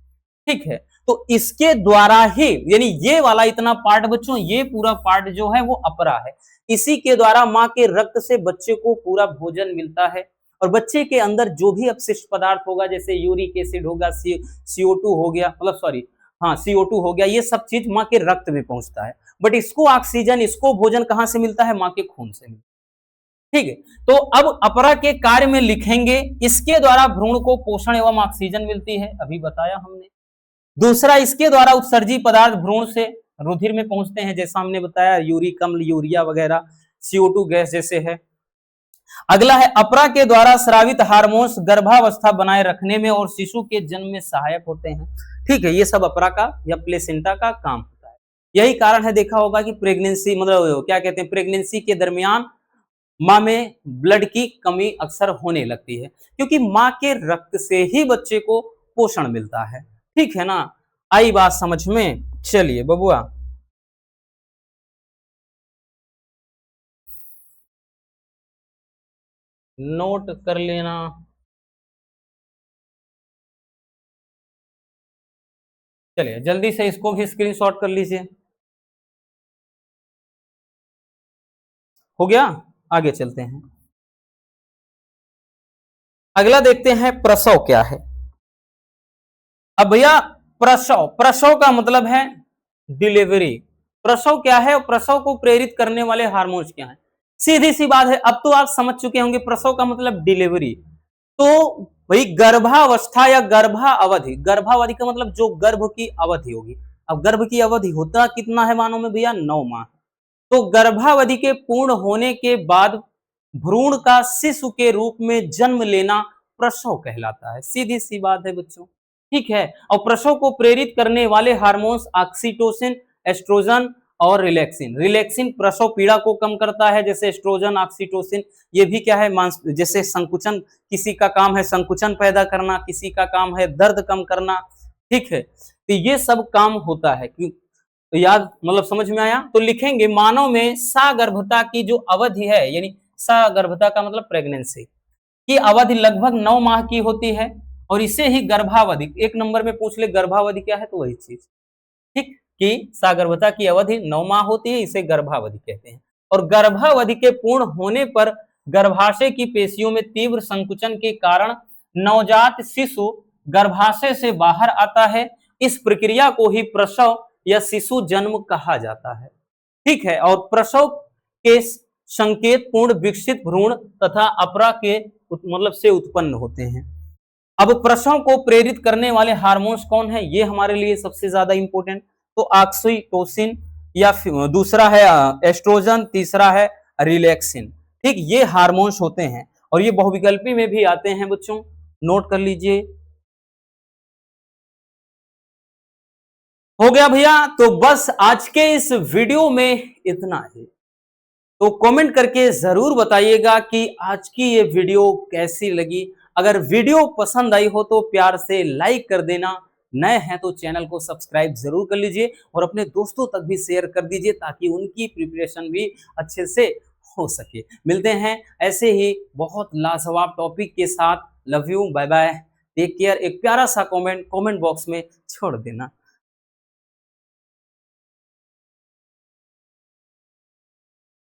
ठीक है, तो इसके द्वारा ही, यानी ये वाला इतना पार्ट बच्चों, ये पूरा पार्ट जो है वो अपरा है। इसी के द्वारा मां के रक्त से बच्चे को पूरा भोजन मिलता है, और बच्चे के अंदर जो भी अपशिष्ट पदार्थ होगा, जैसे यूरिक एसिड होगा, CO2 हो गया, मतलब सॉरी, हाँ CO2 हो गया, ये सब चीज मां के रक्त में पहुंचता है। बट इसको ऑक्सीजन, इसको भोजन कहां से मिलता है, मां के खून से मिलता है। ठीक है, तो अब अपरा के कार्य में लिखेंगे, इसके द्वारा भ्रूण को पोषण एवं ऑक्सीजन मिलती है, अभी बताया हमने। दूसरा, इसके द्वारा उत्सर्जी पदार्थ भ्रूण से रुधिर में पहुंचते हैं, जैसा हमने बताया, यूरिक अम्ल, यूरिया वगैरह, CO2 गैस जैसे है। अगला है, अपरा के द्वारा स्रावित हार्मोन्स गर्भावस्था बनाए रखने में और शिशु के जन्म में सहायक होते हैं। ठीक है, ये सब अपरा का या प्लेसेंटा का काम होता है। यही कारण है, देखा होगा कि प्रेगनेंसी, मतलब क्या कहते हैं, प्रेगनेंसी के दरमियान माँ में ब्लड की कमी अक्सर होने लगती है, क्योंकि माँ के रक्त से ही बच्चे को पोषण मिलता है। ठीक है ना, आई बात समझ में? चलिए बबुआ, नोट कर लेना। चलिए जल्दी से इसको भी स्क्रीनशॉट कर लीजिए। हो गया, आगे चलते हैं। अगला देखते हैं प्रसव क्या है। अब भैया प्रसव, प्रसव का मतलब है डिलीवरी। प्रसव क्या है, प्रसव को प्रेरित करने वाले हार्मोन्स क्या है। सीधी सी बात है, अब तो आप समझ चुके होंगे प्रसव का मतलब डिलीवरी। तो भाई गर्भावस्था या गर्भा अवधि, गर्भावधि का मतलब जो गर्भ की अवधि होगी। अब गर्भ की अवधि होता कितना है मानव में भैया, 9 माह। तो गर्भावधि के पूर्ण होने के बाद भ्रूण का शिशु के रूप में जन्म लेना प्रसव कहलाता है। सीधी सी बात है बच्चों। ठीक है, और प्रसव को प्रेरित करने वाले हार्मोन्स ऑक्सीटोसिन, एस्ट्रोजन और रिलैक्सिन। रिलैक्सिन प्रसव पीड़ा को कम करता है, जैसे एस्ट्रोजन, ऑक्सीटोसिन। ये भी क्या है, मांस, जैसे संकुचन, किसी का काम है संकुचन पैदा करना, किसी का काम है दर्द कम करना। ठीक है, तो ये सब काम होता है। तो याद, मतलब समझ में आया? तो लिखेंगे, मानव में सागर्भता की जो अवधि है, यानी सागर्भता का मतलब प्रेगनेंसी, की अवधि लगभग 9 माह की होती है और इसे ही गर्भावधि, एक नंबर में पूछ ले गर्भावधि क्या है तो वही चीज, ठीक, कि सागर्भता की अवधि 9 माह होती है, इसे गर्भावधि कहते हैं। और गर्भावधि के पूर्ण होने पर गर्भाशय की पेशियों में तीव्र संकुचन के कारण नवजात शिशु गर्भाशय से बाहर आता है। इस प्रक्रिया को ही प्रसव या शिशु जन्म कहा जाता है, ठीक है। और प्रसव के संकेत पूर्ण विकसित भ्रूण तथा अपरा के मतलब से उत्पन्न होते हैं। अब प्रसव को प्रेरित करने वाले हार्मोन्स कौन है, ये हमारे लिए सबसे ज्यादा इंपॉर्टेंट। तो ऑक्सीटोसिन या दूसरा है एस्ट्रोजन, तीसरा है रिलैक्सिन, ठीक, ये हार्मोन्स होते हैं और ये बहुविकल्पी में भी आते हैं बच्चों, नोट कर लीजिए। हो गया भैया, तो बस आज के इस वीडियो में इतना ही। तो कमेंट करके जरूर बताइएगा कि आज की ये वीडियो कैसी लगी। अगर वीडियो पसंद आई हो तो प्यार से लाइक कर देना, नए हैं तो चैनल को सब्सक्राइब जरूर कर लीजिए और अपने दोस्तों तक भी शेयर कर दीजिए ताकि उनकी प्रिपरेशन भी अच्छे से हो सके। मिलते हैं ऐसे ही बहुत लाजवाब टॉपिक के साथ। Love you, bye bye, take care. एक प्यारा सा कमेंट बॉक्स में छोड़ देना।